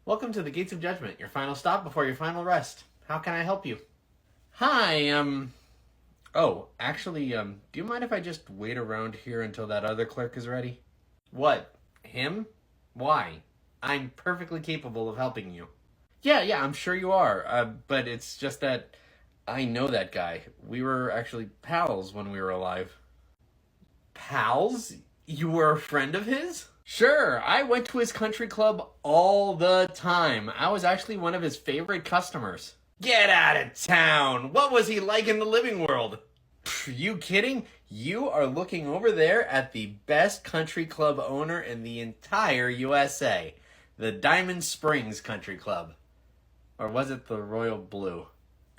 Welcome to the Gates of Judgement, your final stop before your final rest. How can I help you? Hi, do you mind if I just wait around here until that other clerk is ready? What? Him? Why? I'm perfectly capable of helping you. Yeah, I'm sure you are, but it's just that I know that guy. We were actually pals when we were alive. Pals? You were a friend of his? Sure, I went to his country club all the time. I was actually one of his favorite customers. Get out of town! What was he like in the living world? You kidding? You are looking over there at the best country club owner in the entire USA. The Diamond Springs Country Club. Or was it the Royal Blue?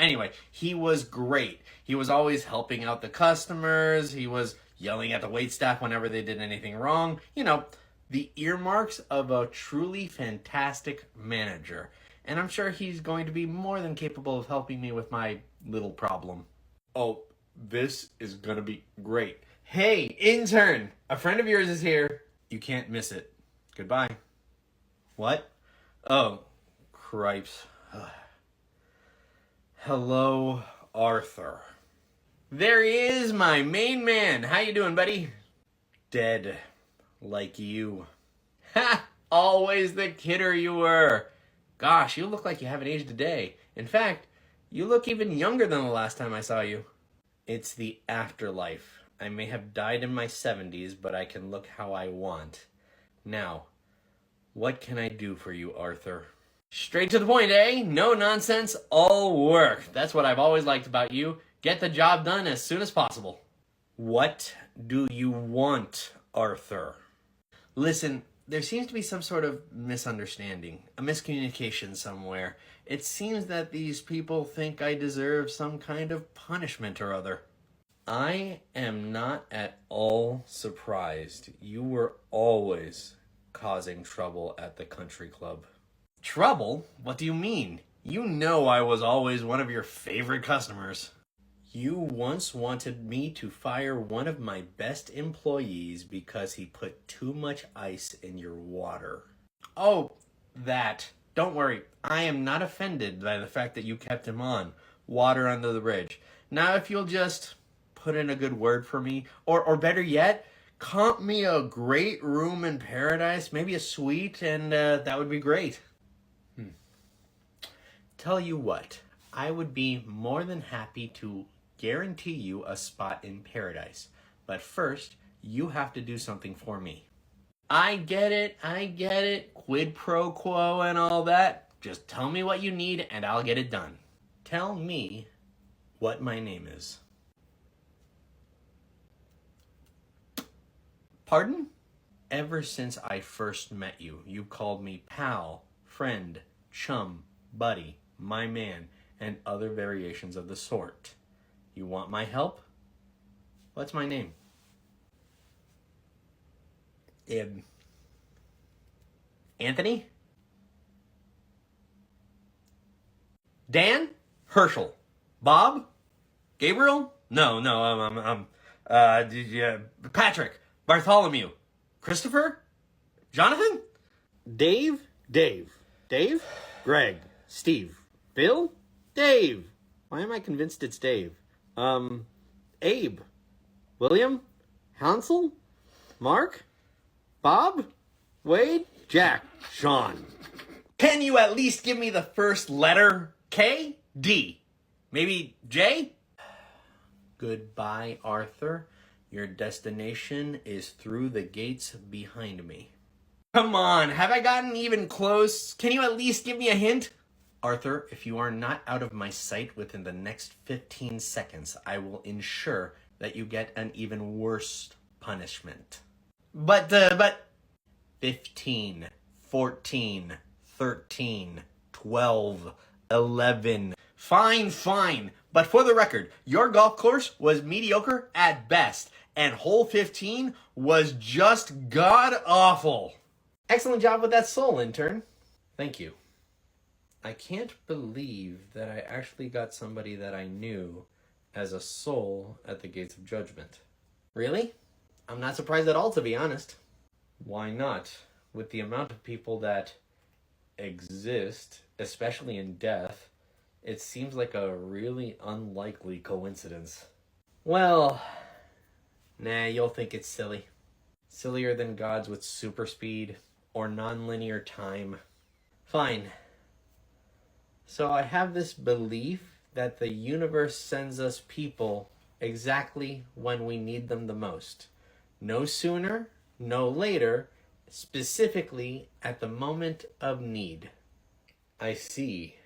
Anyway, he was great. He was always helping out the customers. He was yelling at the waitstaff whenever they did anything wrong. You know, the earmarks of a truly fantastic manager. And I'm sure he's going to be more than capable of helping me with my little problem. Oh, this is going to be great. Hey, intern! A friend of yours is here. You can't miss it. Goodbye. What? Oh, cripes. Hello, Arthur. There he is, my main man. How you doing, buddy? Dead. Like you. Ha! Always the kidder you were. Gosh, you look like you haven't aged a day. In fact, you look even younger than the last time I saw you. It's the afterlife. I may have died in my 70s, but I can look how I want. Now, what can I do for you, Arthur? Straight to the point, eh? No nonsense, all work. That's what I've always liked about you. Get the job done as soon as possible. What do you want, Arthur? Listen, there seems to be some sort of misunderstanding, a miscommunication somewhere. It seems that these people think I deserve some kind of punishment or other. I am not at all surprised. You were always causing trouble at the country club. Trouble? What do you mean? You know I was always one of your favorite customers. You once wanted me to fire one of my best employees because he put too much ice in your water. Oh, that. Don't worry. I am not offended by the fact that you kept him on. Water under the bridge. Now if you'll just put in a good word for me, or better yet, comp me a great room in paradise, maybe a suite, and that would be great. Tell you what, I would be more than happy to guarantee you a spot in paradise. But first, you have to do something for me. I get it. Quid pro quo and all that. Just tell me what you need and I'll get it done. Tell me what my name is. Pardon? Ever since I first met you, you called me pal, friend, chum, buddy, my man, and other variations of the sort. You want my help? What's my name? Anthony? Dan? Herschel? Bob? Gabriel? No, Patrick? Bartholomew? Christopher? Jonathan? Dave? Greg? Steve? Bill? Dave? Why am I convinced it's Dave? Abe? William? Hansel? Mark? Bob? Wade? Jack? Sean? Can you at least give me the first letter? K? D? Maybe J? Goodbye, Arthur. Your destination is through the gates behind me. Come on, have I gotten even close? Can you at least give me a hint? Arthur, if you are not out of my sight within the next 15 seconds, I will ensure that you get an even worse punishment. But 15, 14, 13, 12, 11. Fine. But for the record, your golf course was mediocre at best, and hole 15 was just god-awful. Excellent job with that soul, intern. Thank you. I can't believe that I actually got somebody that I knew as a soul at the Gates of Judgement. Really? I'm not surprised at all, to be honest. Why not? With the amount of people that exist, especially in death, it seems like a really unlikely coincidence. Well, nah, you'll think it's silly. Sillier than gods with super speed or nonlinear time. Fine. So I have this belief that the universe sends us people exactly when we need them the most. No sooner, no later, specifically at the moment of need. I see.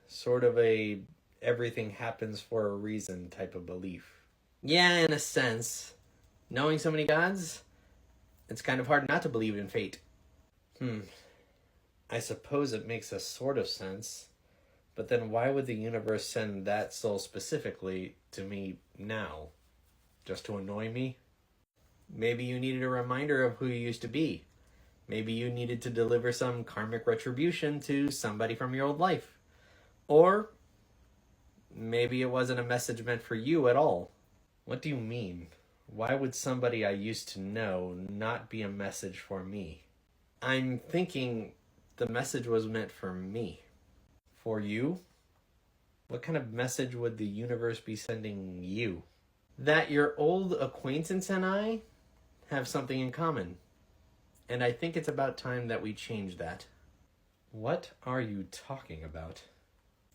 Sort of a everything happens for a reason type of belief. Yeah, in a sense. Knowing so many gods, it's kind of hard not to believe in fate. I suppose it makes a sort of sense. But then why would the universe send that soul specifically to me now? Just to annoy me? Maybe you needed a reminder of who you used to be. Maybe you needed to deliver some karmic retribution to somebody from your old life. Or maybe it wasn't a message meant for you at all. What do you mean? Why would somebody I used to know not be a message for me? I'm thinking the message was meant for me. For you? What kind of message would the universe be sending you? That your old acquaintance and I have something in common. And I think it's about time that we change that. What are you talking about?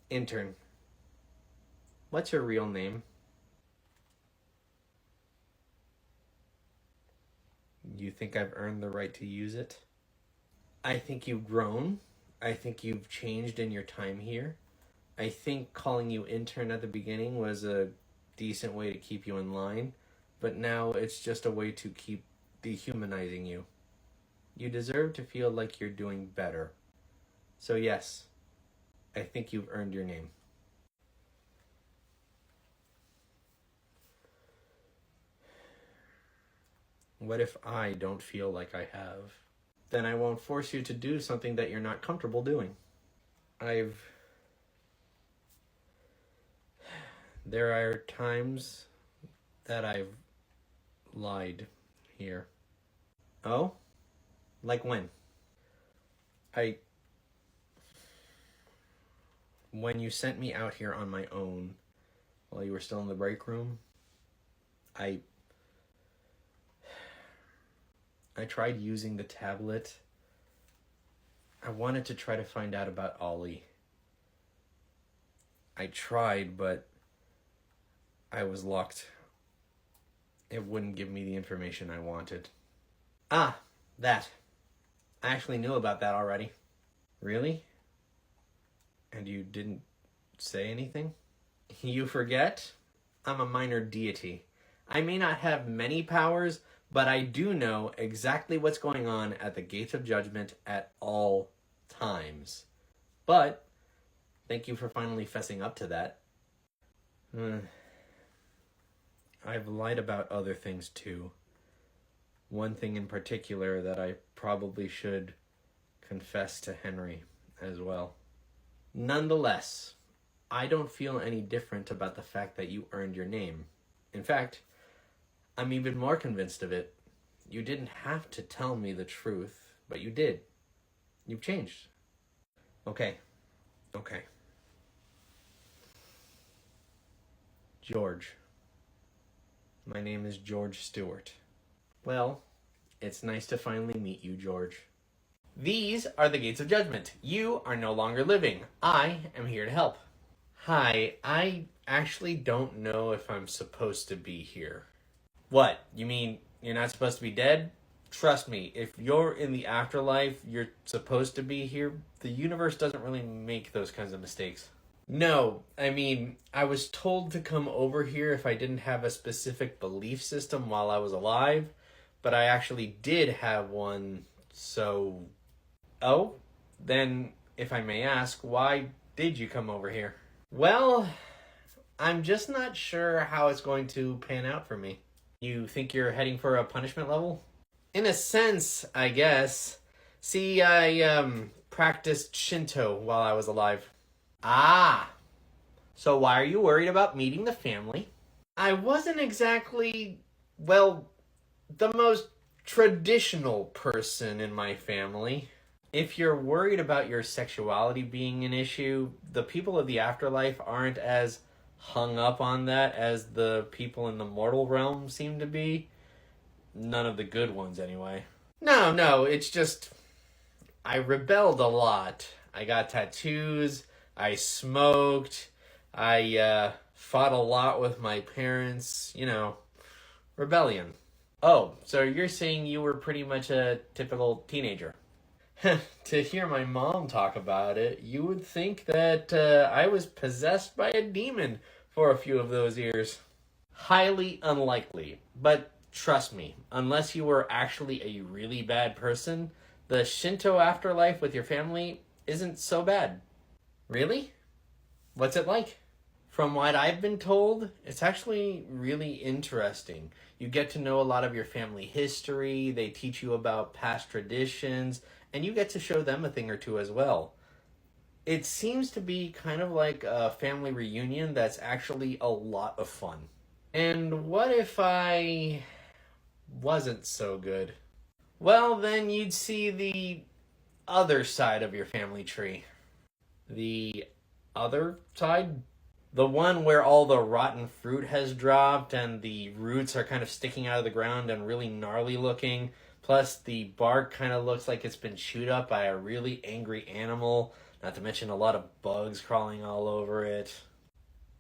Intern. What's your real name? You think I've earned the right to use it? I think you've grown. I think you've changed in your time here. I think calling you intern at the beginning was a decent way to keep you in line, but now it's just a way to keep dehumanizing you. You deserve to feel like you're doing better. So yes, I think you've earned your name. What if I don't feel like I have? Then I won't force you to do something that you're not comfortable doing. There are times that I've lied here. Oh? Like when? When you sent me out here on my own while you were still in the break room, I tried using the tablet. I wanted to try to find out about Ollie. I tried, but I was locked. It wouldn't give me the information I wanted. Ah, that. I actually knew about that already. Really? And you didn't say anything? You forget? I'm a minor deity. I may not have many powers, but I do know exactly what's going on at the Gates of Judgement at all times. But thank you for finally fessing up to that. I've lied about other things too. One thing in particular that I probably should confess to Henry as well. Nonetheless, I don't feel any different about the fact that you earned your name. In fact, I'm even more convinced of it. You didn't have to tell me the truth, but you did. You've changed. Okay. George. My name is George Stewart. Well, it's nice to finally meet you, George. These are the Gates of Judgment. You are no longer living. I am here to help. Hi, I actually don't know if I'm supposed to be here. What? You mean you're not supposed to be dead? Trust me, if you're in the afterlife, you're supposed to be here. The universe doesn't really make those kinds of mistakes. No, I mean, I was told to come over here if I didn't have a specific belief system while I was alive, but I actually did have one, so... Oh? Then, if I may ask, why did you come over here? Well, I'm just not sure how it's going to pan out for me. You think you're heading for a punishment level? In a sense, I guess. See, I practiced Shinto while I was alive. Ah, so why are you worried about meeting the family? I wasn't exactly, well, the most traditional person in my family. If you're worried about your sexuality being an issue, the people of the afterlife aren't as hung up on that as the people in the mortal realm seem to be. None of the good ones, anyway. No, it's just I rebelled a lot. I got tattoos, I smoked, I fought a lot with my parents, rebellion. Oh, so you're saying you were pretty much a typical teenager. To hear my mom talk about it, you would think that I was possessed by a demon for a few of those years. Highly unlikely, but trust me, unless you were actually a really bad person, the Shinto afterlife with your family isn't so bad. Really? What's it like? From what I've been told, it's actually really interesting. You get to know a lot of your family history, they teach you about past traditions, and you get to show them a thing or two as well. It seems to be kind of like a family reunion that's actually a lot of fun. And what if I wasn't so good? Well, then you'd see the other side of your family tree. The other side? The one where all the rotten fruit has dropped and the roots are kind of sticking out of the ground and really gnarly looking. Plus, the bark kind of looks like it's been chewed up by a really angry animal, not to mention a lot of bugs crawling all over it.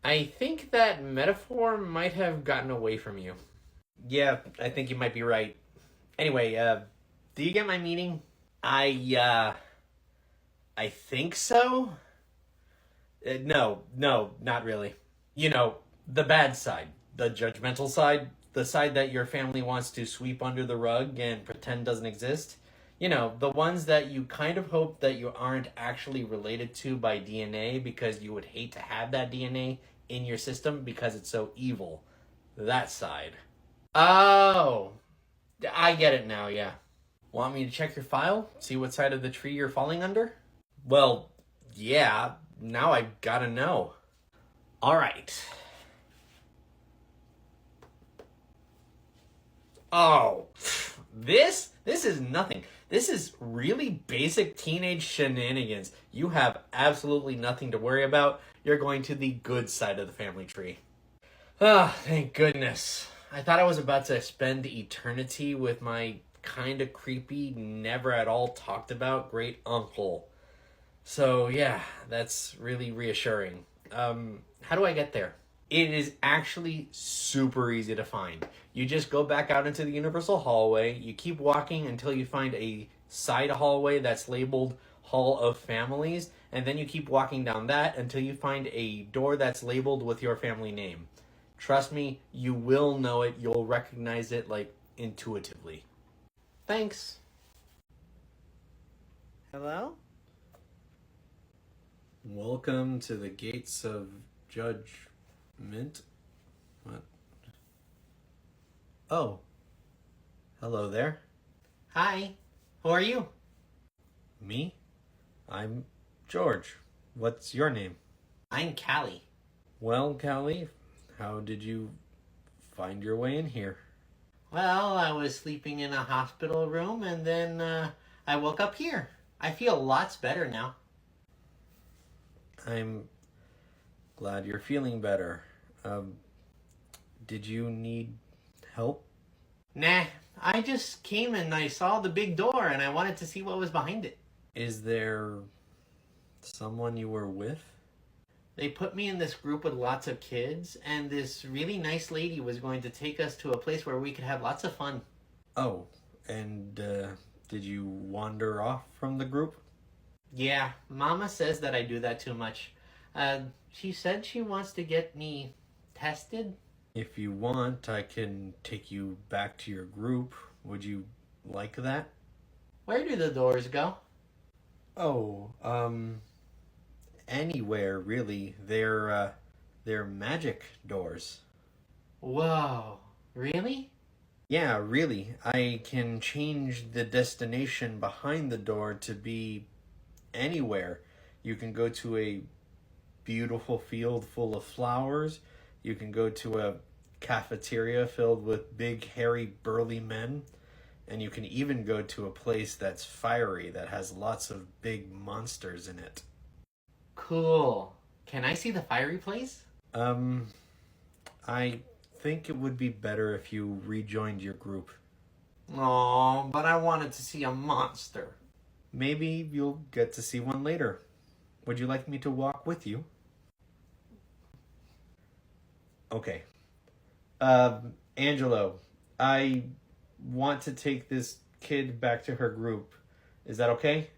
I think that metaphor might have gotten away from you. Yeah, I think you might be right. Anyway, do you get my meaning? I think so? No, not really. The bad side, the judgmental side, the side that your family wants to sweep under the rug and pretend doesn't exist. The ones that you kind of hope that you aren't actually related to by DNA because you would hate to have that DNA in your system because it's so evil. That side. Oh, I get it now, yeah. Want me to check your file? See what side of the tree you're falling under? Well, yeah, now I gotta know. All right. Oh, this is nothing. This is really basic teenage shenanigans. You have absolutely nothing to worry about. You're going to the good side of the family tree. Ah, thank goodness. I thought I was about to spend eternity with my kind of creepy, never at all talked about great uncle. So yeah, that's really reassuring. How do I get there? It is actually super easy to find. You just go back out into the universal hallway, you keep walking until you find a side hallway that's labeled Hall of Families, and then you keep walking down that until you find a door that's labeled with your family name. Trust me, you will know it. You'll recognize it, intuitively. Thanks. Hello? Welcome to the Gates of Judgement. What? Oh. Hello there. Hi. Who are you? Me? I'm George. What's your name? I'm Callie. Well, Callie, how did you find your way in here? Well, I was sleeping in a hospital room and then I woke up here. I feel lots better now. I'm glad you're feeling better. Did you need help? Nah, I just came and I saw the big door and I wanted to see what was behind it. Is there someone you were with? They put me in this group with lots of kids, and this really nice lady was going to take us to a place where we could have lots of fun. Oh, and did you wander off from the group? Yeah, Mama says that I do that too much. She said she wants to get me tested. If you want, I can take you back to your group. Would you like that? Where do the doors go? Oh, anywhere really. They're magic doors. Whoa, really? Yeah, really. I can change the destination behind the door to be anywhere. You can go to a beautiful field full of flowers. You can go to a cafeteria filled with big, hairy, burly men. And you can even go to a place that's fiery that has lots of big monsters in it. Cool. Can I see the fiery place? I think it would be better if you rejoined your group. Oh, but I wanted to see a monster. Maybe you'll get to see one later. Would you like me to walk with you? Okay. Angelo, I want to take this kid back to her group. Is that okay?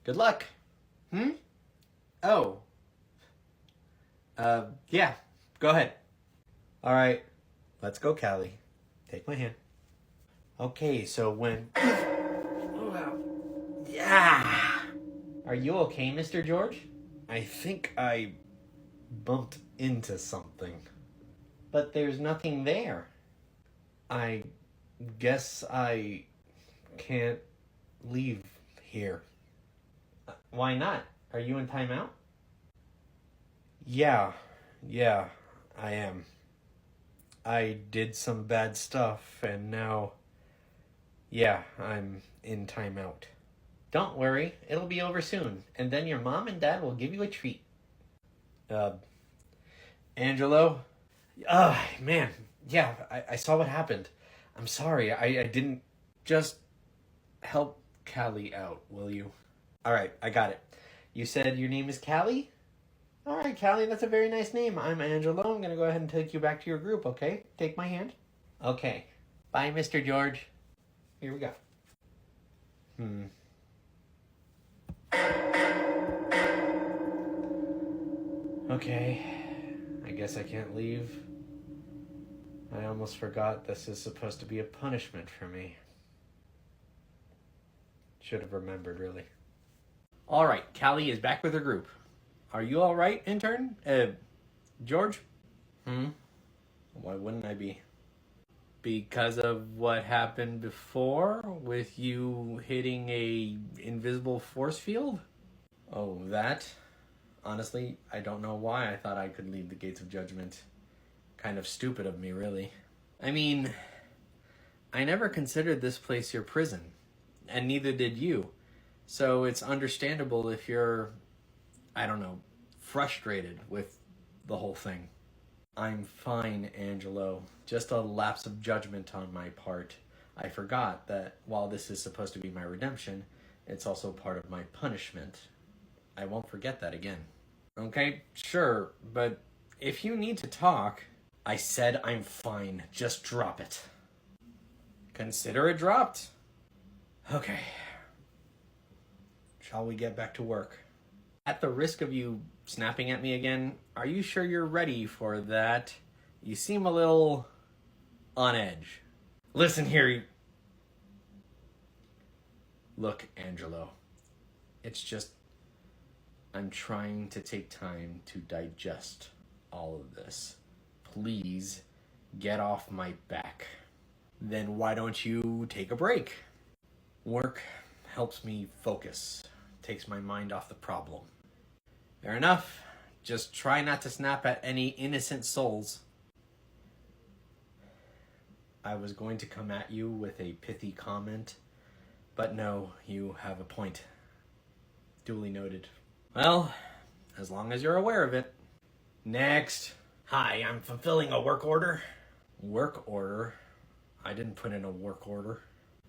Good luck. Oh. Yeah. Go ahead. All right. Let's go, Callie. Take my hand. Okay, so when... Yeah. Are you okay, Mr. George? I think I bumped into something. But there's nothing there. I guess I can't leave here. Why not? Are you in timeout? Yeah, I am. I did some bad stuff, and now, I'm in timeout. Don't worry, it'll be over soon, and then your mom and dad will give you a treat. Angelo? Man, yeah, I saw what happened. I'm sorry, I didn't. Just help Callie out, will you? All right, I got it. You said your name is Callie? All right, Callie, that's a very nice name. I'm Angelo. I'm going to go ahead and take you back to your group, okay? Take my hand. Okay. Bye, Mr. George. Here we go. Okay, I guess I can't leave. I almost forgot this is supposed to be a punishment for me. Should have remembered, really. All right, Callie is back with her group. Are you all right, intern? George? Why wouldn't I be? Because of what happened before with you hitting a invisible force field? Oh, that? Honestly, I don't know why I thought I could leave the Gates of Judgement. Kind of stupid of me, really. I mean, I never considered this place your prison, and neither did you. So it's understandable if you're, I don't know, frustrated with the whole thing. I'm fine, Angelo. Just a lapse of judgment on my part. I forgot that while this is supposed to be my redemption, it's also part of my punishment. I won't forget that again. Okay, sure, but if you need to talk... I said I'm fine. Just drop it. Consider it dropped. Okay. Shall we get back to work? At the risk of you snapping at me again, are you sure you're ready for that? You seem a little on edge. Listen here. Look, Angelo. It's just... I'm trying to take time to digest all of this. Please get off my back. Then why don't you take a break? Work helps me focus. Takes my mind off the problem. Fair enough. Just try not to snap at any innocent souls. I was going to come at you with a pithy comment, but no, you have a point. Duly noted. Well, as long as you're aware of it. Next. Hi, I'm fulfilling a work order. Work order? I didn't put in a work order.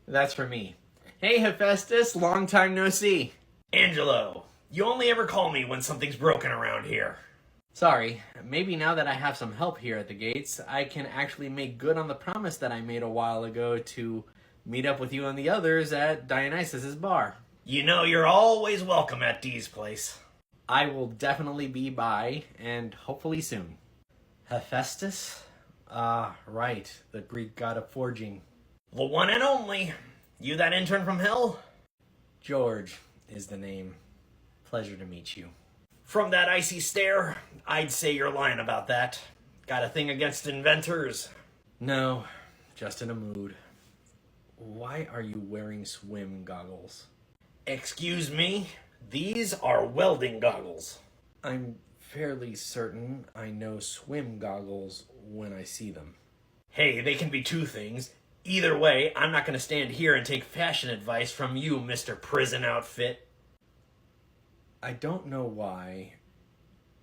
That's for me. Hey, Hephaestus, long time no see. Angelo, you only ever call me when something's broken around here. Sorry, maybe now that I have some help here at the gates, I can actually make good on the promise that I made a while ago to meet up with you and the others at Dionysus's bar. You know you're always welcome at Dee's place. I will definitely be by, and hopefully soon. Hephaestus? Ah, right, the Greek god of forging. The one and only. You that intern from hell? George is the name. Pleasure to meet you. From that icy stare, I'd say you're lying about that. Got a thing against inventors? No, just in a mood. Why are you wearing swim goggles? Excuse me? These are welding goggles. I'm fairly certain I know swim goggles when I see them. Hey, they can be two things. Either way, I'm not going to stand here and take fashion advice from you, Mr. Prison Outfit. I don't know why,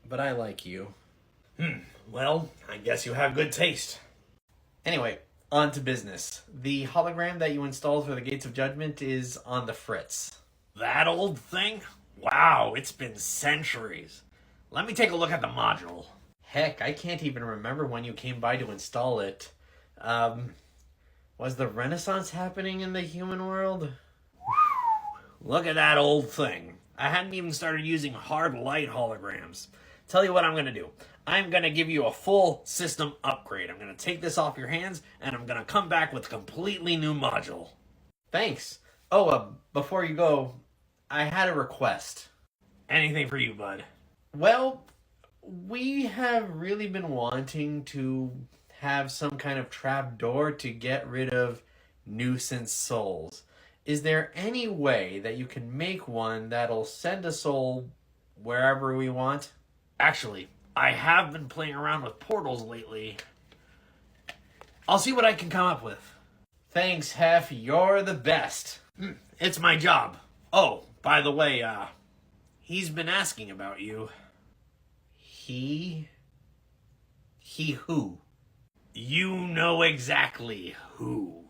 but I like you. Well, I guess you have good taste. Anyway, on to business. The hologram that you installed for the Gates of Judgment is on the fritz. That old thing? Wow, it's been centuries. Let me take a look at the module. Heck, I can't even remember when you came by to install it. Was the Renaissance happening in the human world? Look at that old thing. I hadn't even started using hard light holograms. Tell you what I'm going to do. I'm going to give you a full system upgrade. I'm going to take this off your hands, and I'm going to come back with a completely new module. Thanks. Oh, before you go, I had a request. Anything for you, bud. Well, we have really been wanting to have some kind of trap door to get rid of nuisance souls. Is there any way that you can make one that'll send a soul wherever we want? Actually, I have been playing around with portals lately. I'll see what I can come up with. Thanks, Hef. You're the best. It's my job. Oh, by the way, he's been asking about you. He who? You know exactly who.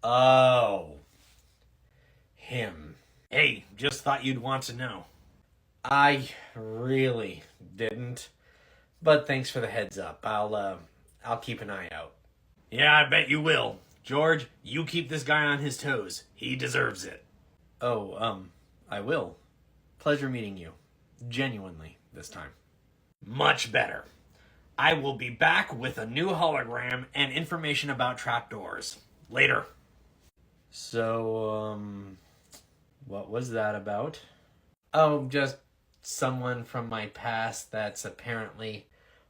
Oh. Him. Hey, just thought you'd want to know. I really didn't. But thanks for the heads up. I'll keep an eye out. Yeah, I bet you will. George, you keep this guy on his toes. He deserves it. Oh, I will. Pleasure meeting you. Genuinely, this time. Much better. I will be back with a new hologram and information about trapdoors. Later. So, what was that about? Oh, just someone from my past that's apparently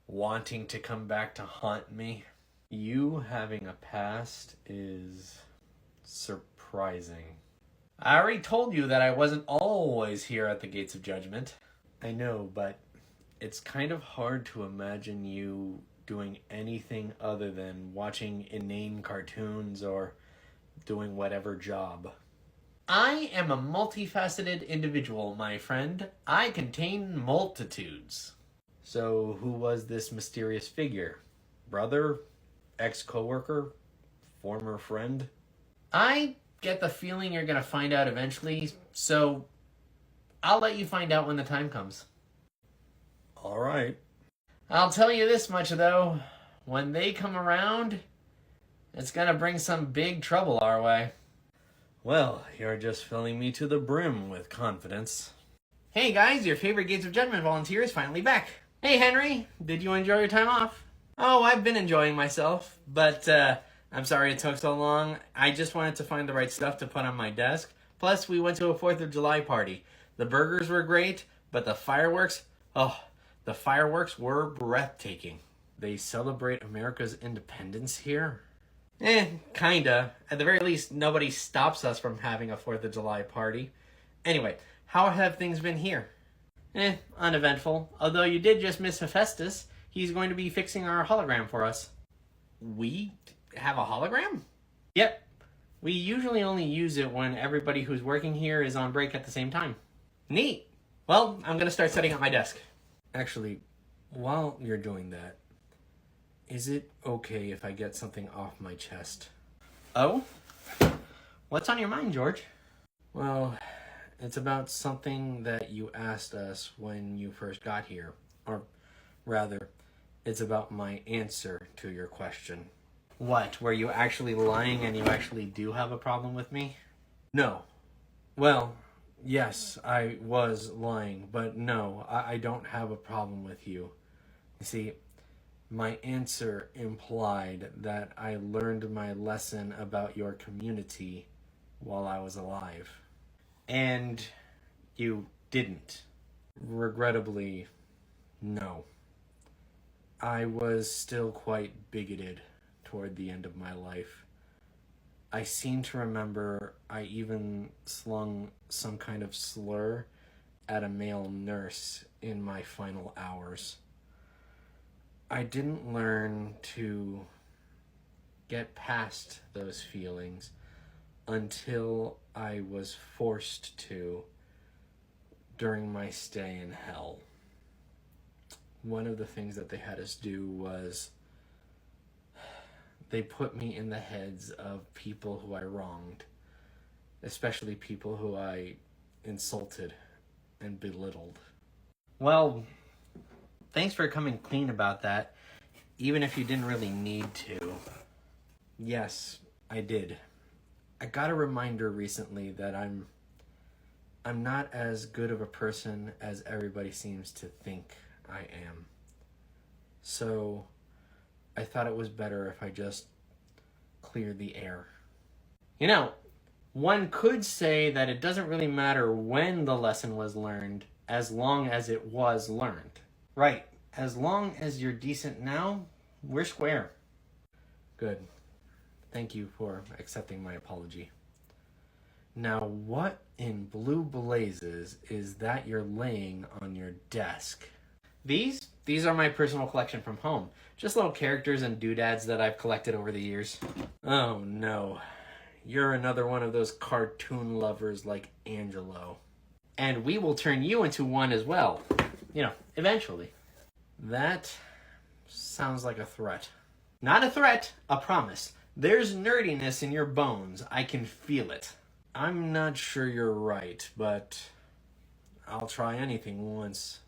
wanting to come back to haunt me. You having a past is surprising. I already told you that I wasn't always here at the Gates of Judgment. I know, but it's kind of hard to imagine you doing anything other than watching inane cartoons or doing whatever job. I am a multifaceted individual, my friend. I contain multitudes. So, who was this mysterious figure? Brother? Ex-coworker? Former friend? I get the feeling you're gonna find out eventually, so I'll let you find out when the time comes. All right. I'll tell you this much, though. When they come around, it's gonna bring some big trouble our way. Well, you're just filling me to the brim with confidence. Hey guys, your favorite Gates of Judgment volunteer is finally back. Hey Henry, did you enjoy your time off? Oh, I've been enjoying myself, but I'm sorry it took so long. I just wanted to find the right stuff to put on my desk. Plus, we went to a 4th of July party. The burgers were great, but the fireworks were breathtaking. They celebrate America's independence here? Kinda. At the very least, nobody stops us from having a 4th of July party. Anyway, how have things been here? Uneventful. Although you did just miss Hephaestus. He's going to be fixing our hologram for us. We have a hologram? Yep. We usually only use it when everybody who's working here is on break at the same time. Neat. Well, I'm going to start setting up my desk. Actually, while you're doing that, is it okay if I get something off my chest? Oh? What's on your mind, George? Well, it's about something that you asked us when you first got here. Or rather, it's about my answer to your question. What? Were you actually lying and you actually do have a problem with me? No. Well, yes, I was lying, but no, I don't have a problem with you. You see, my answer implied that I learned my lesson about your community while I was alive. And you didn't? Regrettably, no. I was still quite bigoted toward the end of my life. I seem to remember I even slung some kind of slur at a male nurse in my final hours. I didn't learn to get past those feelings until I was forced to during my stay in hell. One of the things that they had us do was they put me in the heads of people who I wronged, especially people who I insulted and belittled. Well, thanks for coming clean about that, even if you didn't really need to. Yes, I did. I got a reminder recently that I'm not as good of a person as everybody seems to think I am. So I thought it was better if I just cleared the air. You know, one could say that it doesn't really matter when the lesson was learned, as long as it was learned. Right. As long as you're decent now, we're square. Good. Thank you for accepting my apology. Now, what in blue blazes is that you're laying on your desk? These are my personal collection from home. Just little characters and doodads that I've collected over the years. Oh no. You're another one of those cartoon lovers like Angelo. And we will turn you into one as well. You know, eventually. That sounds like a threat. Not a threat, a promise. There's nerdiness in your bones. I can feel it. I'm not sure you're right, but I'll try anything once.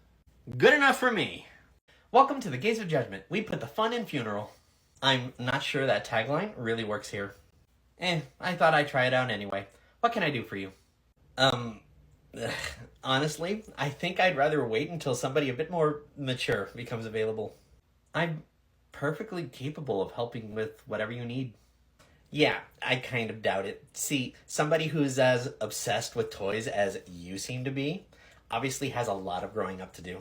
Good enough for me. Welcome to the Gates of Judgement. We put the fun in funeral. I'm not sure that tagline really works here. I thought I'd try it out anyway. What can I do for you? Honestly, I think I'd rather wait until somebody a bit more mature becomes available. I'm perfectly capable of helping with whatever you need. Yeah, I kind of doubt it. See, somebody who's as obsessed with toys as you seem to be obviously has a lot of growing up to do.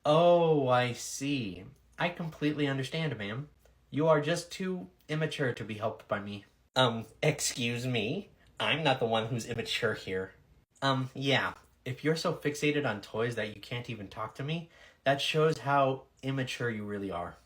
Oh, I see. I completely understand, ma'am. You are just too immature to be helped by me. Excuse me? I'm not the one who's immature here. Yeah. If you're so fixated on toys that you can't even talk to me, that shows how immature you really are.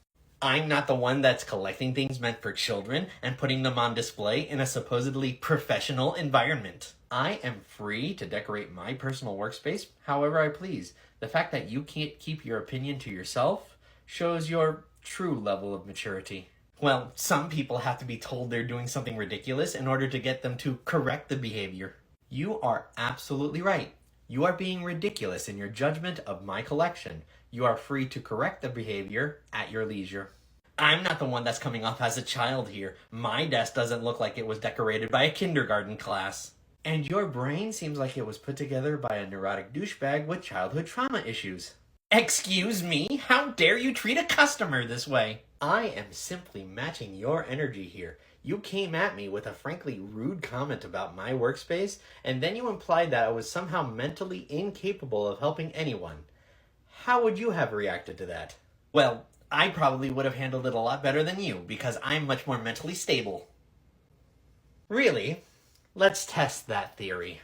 I'm not the one that's collecting things meant for children and putting them on display in a supposedly professional environment. I am free to decorate my personal workspace however I please. The fact that you can't keep your opinion to yourself shows your true level of maturity. Well, some people have to be told they're doing something ridiculous in order to get them to correct the behavior. You are absolutely right. You are being ridiculous in your judgment of my collection. You are free to correct the behavior at your leisure. I'm not the one that's coming off as a child here. My desk doesn't look like it was decorated by a kindergarten class. And your brain seems like it was put together by a neurotic douchebag with childhood trauma issues. Excuse me? How dare you treat a customer this way? I am simply matching your energy here. You came at me with a frankly rude comment about my workspace, and then you implied that I was somehow mentally incapable of helping anyone. How would you have reacted to that? Well, I probably would have handled it a lot better than you, because I'm much more mentally stable. Really? Let's test that theory.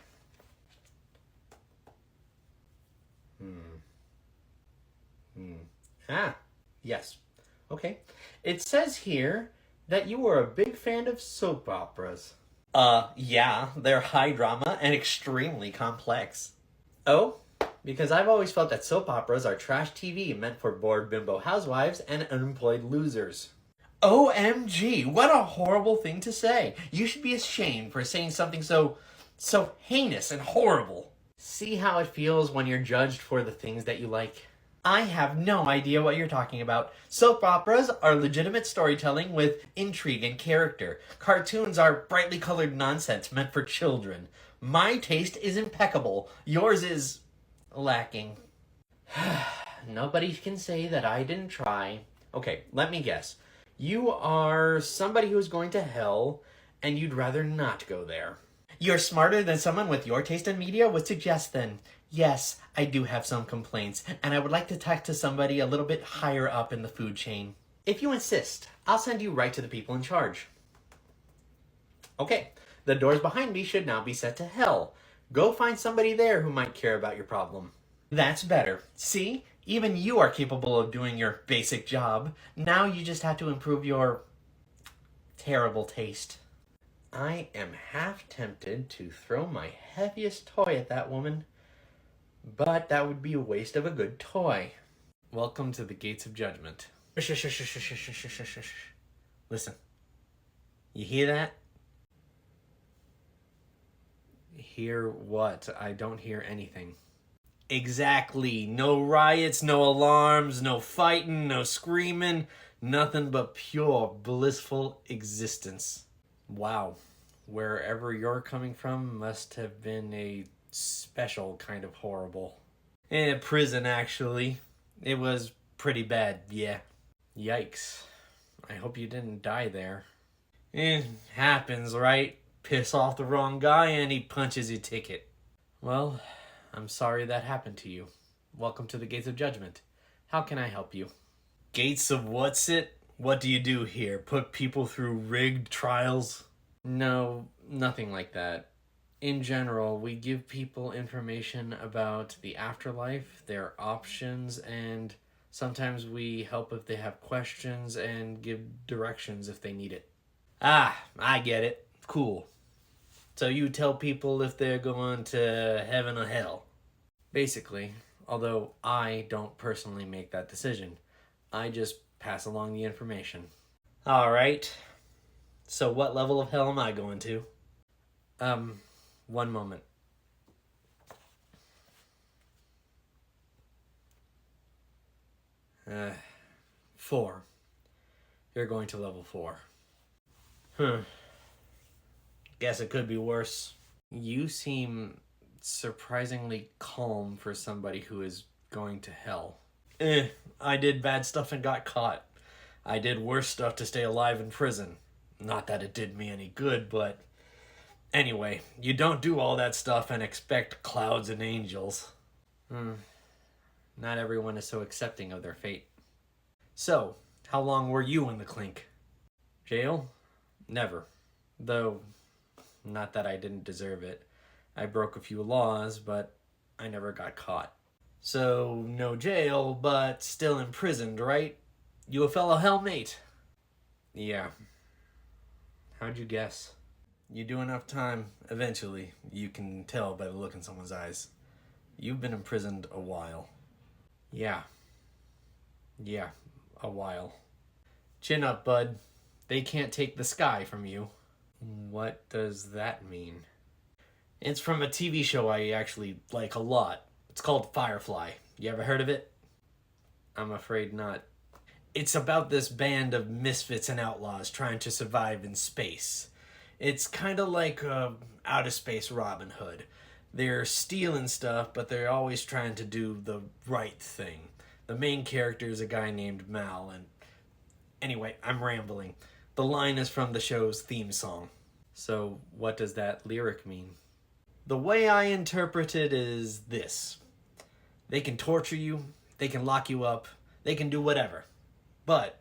Yes. Okay. It says here that you were a big fan of soap operas. Yeah, they're high drama and extremely complex. Oh? Because I've always felt that soap operas are trash TV meant for bored bimbo housewives and unemployed losers. OMG, what a horrible thing to say. You should be ashamed for saying something so heinous and horrible. See how it feels when you're judged for the things that you like? I have no idea what you're talking about. Soap operas are legitimate storytelling with intrigue and character. Cartoons are brightly colored nonsense meant for children. My taste is impeccable. Yours is lacking. Nobody can say that I didn't try. Okay, let me guess. You are somebody who's going to hell, and you'd rather not go there. You're smarter than someone with your taste in media would suggest then. Yes, I do have some complaints, and I would like to talk to somebody a little bit higher up in the food chain. If you insist, I'll send you right to the people in charge. Okay, the doors behind me should now be set to hell. Go find somebody there who might care about your problem. That's better. See? Even you are capable of doing your basic job. Now you just have to improve your terrible taste. I am half tempted to throw my heaviest toy at that woman, but that would be a waste of a good toy. Welcome to the Gates of Judgement. Listen. You hear that? Hear what? I don't hear anything. Exactly. No riots, no alarms, no fighting, no screaming. Nothing but pure, blissful existence. Wow. Wherever you're coming from must have been a special kind of horrible. Prison, actually. It was pretty bad, yeah. Yikes. I hope you didn't die there. Happens, right? Piss off the wrong guy and he punches your ticket. Well, I'm sorry that happened to you. Welcome to the Gates of Judgement. How can I help you? Gates of what's it? What do you do here? Put people through rigged trials? No, nothing like that. In general, we give people information about the afterlife, their options, and sometimes we help if they have questions and give directions if they need it. Ah, I get it. Cool. So you tell people if they're going to heaven or hell? Basically, although I don't personally make that decision. I just pass along the information. All right. So what level of hell am I going to? One moment. Uh, 4. You're going to level 4. Guess it could be worse. You seem surprisingly calm for somebody who is going to hell. I did bad stuff and got caught. I did worse stuff to stay alive in prison. Not that it did me any good, but... Anyway, you don't do all that stuff and expect clouds and angels. Not everyone is so accepting of their fate. So, how long were you in the clink? Jail? Never. Though, not that I didn't deserve it. I broke a few laws, but I never got caught. So, no jail, but still imprisoned, right? You a fellow hellmate? Yeah. How'd you guess? You do enough time, eventually, you can tell by the look in someone's eyes. You've been imprisoned a while. Yeah, a while. Chin up, bud. They can't take the sky from you. What does that mean? It's from a TV show I actually like a lot. It's called Firefly. You ever heard of it? I'm afraid not. It's about this band of misfits and outlaws trying to survive in space. It's kind of like outer space Robin Hood. They're stealing stuff, but they're always trying to do the right thing. The main character is a guy named Mal, and anyway, I'm rambling. The line is from the show's theme song. So what does that lyric mean? The way I interpret it is this. They can torture you, they can lock you up, they can do whatever. But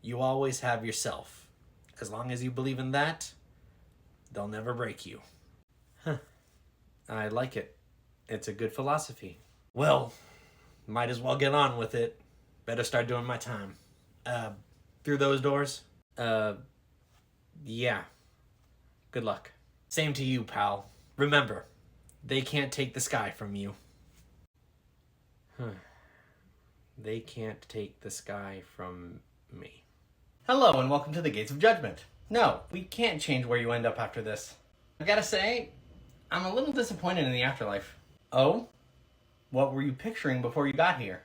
you always have yourself. As long as you believe in that, they'll never break you. I like it. It's a good philosophy. Well, might as well get on with it. Better start doing my time. Through those doors? Yeah. Good luck. Same to you, pal. Remember, they can't take the sky from you. They can't take the sky from me. Hello and welcome to the Gates of Judgement. No, we can't change where you end up after this. I gotta say, I'm a little disappointed in the afterlife. Oh? What were you picturing before you got here?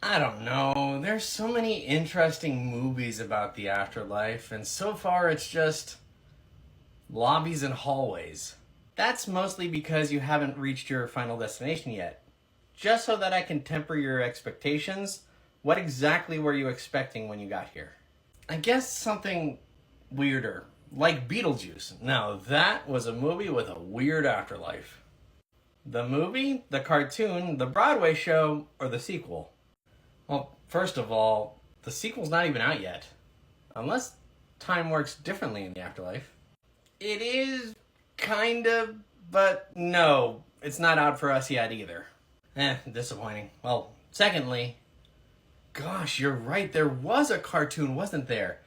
I don't know. There's so many interesting movies about the afterlife, and so far it's just lobbies and hallways. That's mostly because you haven't reached your final destination yet. Just so that I can temper your expectations, what exactly were you expecting when you got here? I guess something weirder, like Beetlejuice. Now that was a movie with a weird afterlife. The movie, the cartoon, the Broadway show, or the sequel? Well, first of all, the sequel's not even out yet. Unless time works differently in the afterlife. It is, kind of, but no, it's not out for us yet either. Disappointing. Well, secondly, gosh, you're right, there was a cartoon, wasn't there?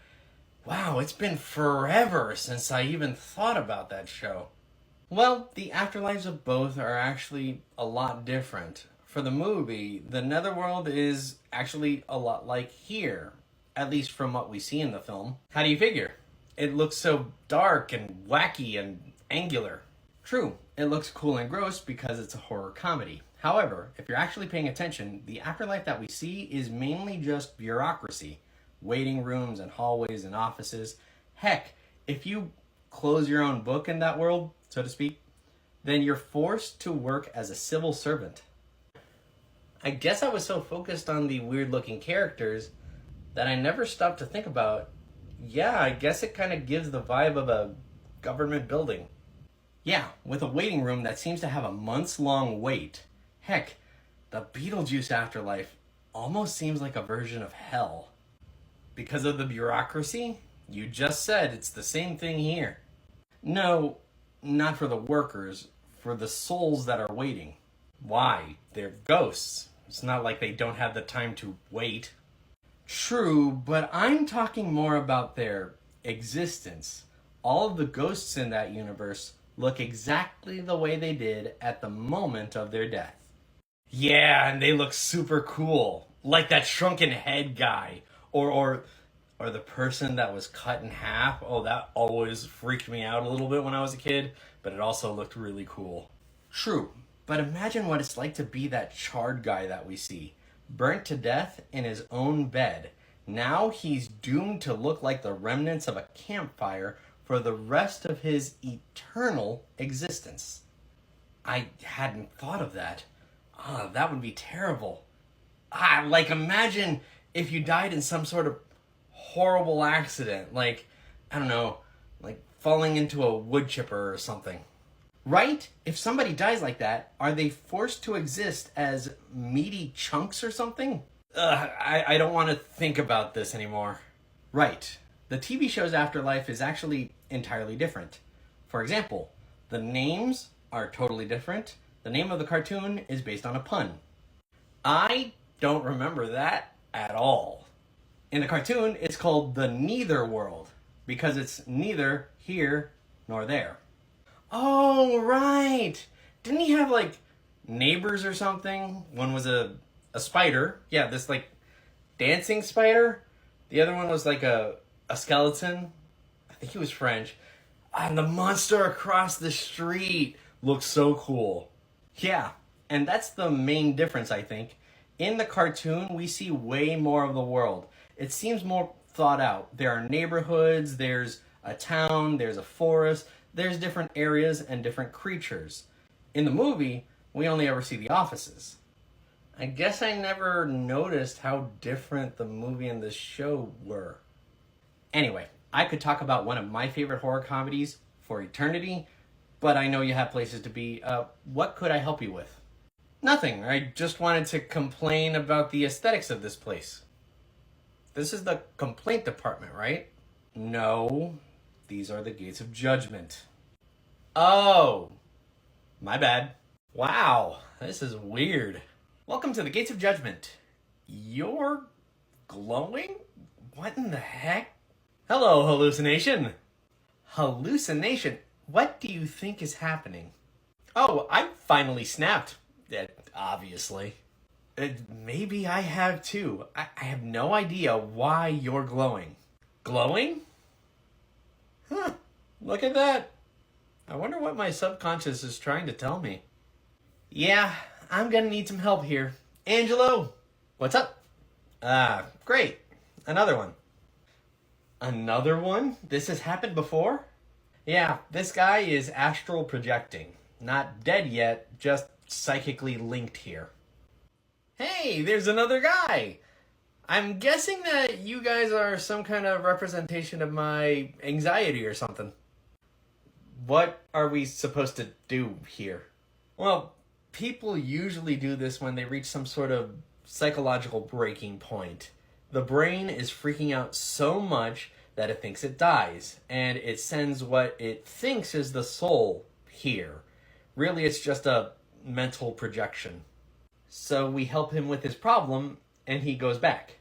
Wow, it's been forever since I even thought about that show. Well, the afterlives of both are actually a lot different. For the movie, the netherworld is actually a lot like here, at least from what we see in the film. How do you figure? It looks so dark and wacky and angular. True, it looks cool and gross because it's a horror comedy. However, if you're actually paying attention, the afterlife that we see is mainly just bureaucracy. Waiting rooms and hallways and offices. Heck, if you close your own book in that world, so to speak, then you're forced to work as a civil servant. I guess I was so focused on the weird looking characters that I never stopped to think about, yeah, I guess it kind of gives the vibe of a government building. Yeah, with a waiting room that seems to have a months-long wait. Heck, the Beetlejuice afterlife almost seems like a version of hell. Because of the bureaucracy? You just said it's the same thing here. No, not for the workers, for the souls that are waiting. Why? They're ghosts. It's not like they don't have the time to wait. True, but I'm talking more about their existence. All of the ghosts in that universe look exactly the way they did at the moment of their death. Yeah, and they look super cool. Like that shrunken head guy. Or the person that was cut in half. Oh, that always freaked me out a little bit when I was a kid, but it also looked really cool. True, but imagine what it's like to be that charred guy that we see, burnt to death in his own bed. Now he's doomed to look like the remnants of a campfire for the rest of his eternal existence. I hadn't thought of that. That would be terrible. Like imagine if you died in some sort of horrible accident, like, I don't know, like falling into a wood chipper or something. Right? If somebody dies like that, are they forced to exist as meaty chunks or something? I don't want to think about this anymore. Right. The TV show's afterlife is actually entirely different. For example, the names are totally different. The name of the cartoon is based on a pun. I don't remember that at all. In the cartoon, it's called the Neither World because it's neither here nor there. Oh, right. Didn't he have like neighbors or something? One was a spider. Yeah, this like dancing spider. The other one was like a skeleton. I think he was French. And the monster across the street looks so cool. Yeah, and that's the main difference, I think. In the cartoon, we see way more of the world. It seems more thought out. There are neighborhoods, there's a town, there's a forest, there's different areas and different creatures. In the movie, we only ever see the offices. I guess I never noticed how different the movie and the show were. Anyway, I could talk about one of my favorite horror comedies for eternity, but I know you have places to be. What could I help you with? Nothing. I just wanted to complain about the aesthetics of this place. This is the complaint department, right? No, these are the Gates of Judgement. Oh, my bad. Wow, this is weird. Welcome to the Gates of Judgement. You're glowing? What in the heck? Hello, hallucination. Hallucination? What do you think is happening? Oh, I finally snapped. Obviously. Maybe I have too. I have no idea why you're glowing. Glowing? Huh, look at that. I wonder what my subconscious is trying to tell me. Yeah, I'm gonna need some help here. Angelo, what's up? Great. Another one. Another one? This has happened before? Yeah, this guy is astral projecting. Not dead yet, just psychically linked here. Hey, there's another guy! I'm guessing that you guys are some kind of representation of my anxiety or something. What are we supposed to do here? Well, people usually do this when they reach some sort of psychological breaking point. The brain is freaking out so much that it thinks it dies, and it sends what it thinks is the soul here. Really, it's just a mental projection. So we help him with his problem, and he goes back.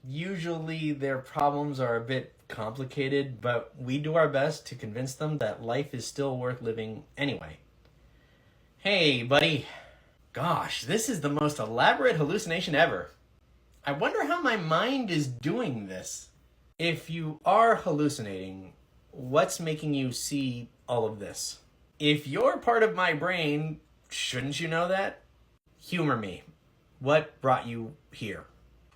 Usually their problems are a bit complicated, but we do our best to convince them that life is still worth living anyway. Hey, buddy. Gosh, this is the most elaborate hallucination ever. I wonder how my mind is doing this. If you are hallucinating, what's making you see all of this? If you're part of my brain, shouldn't you know that? Humor me. What brought you here?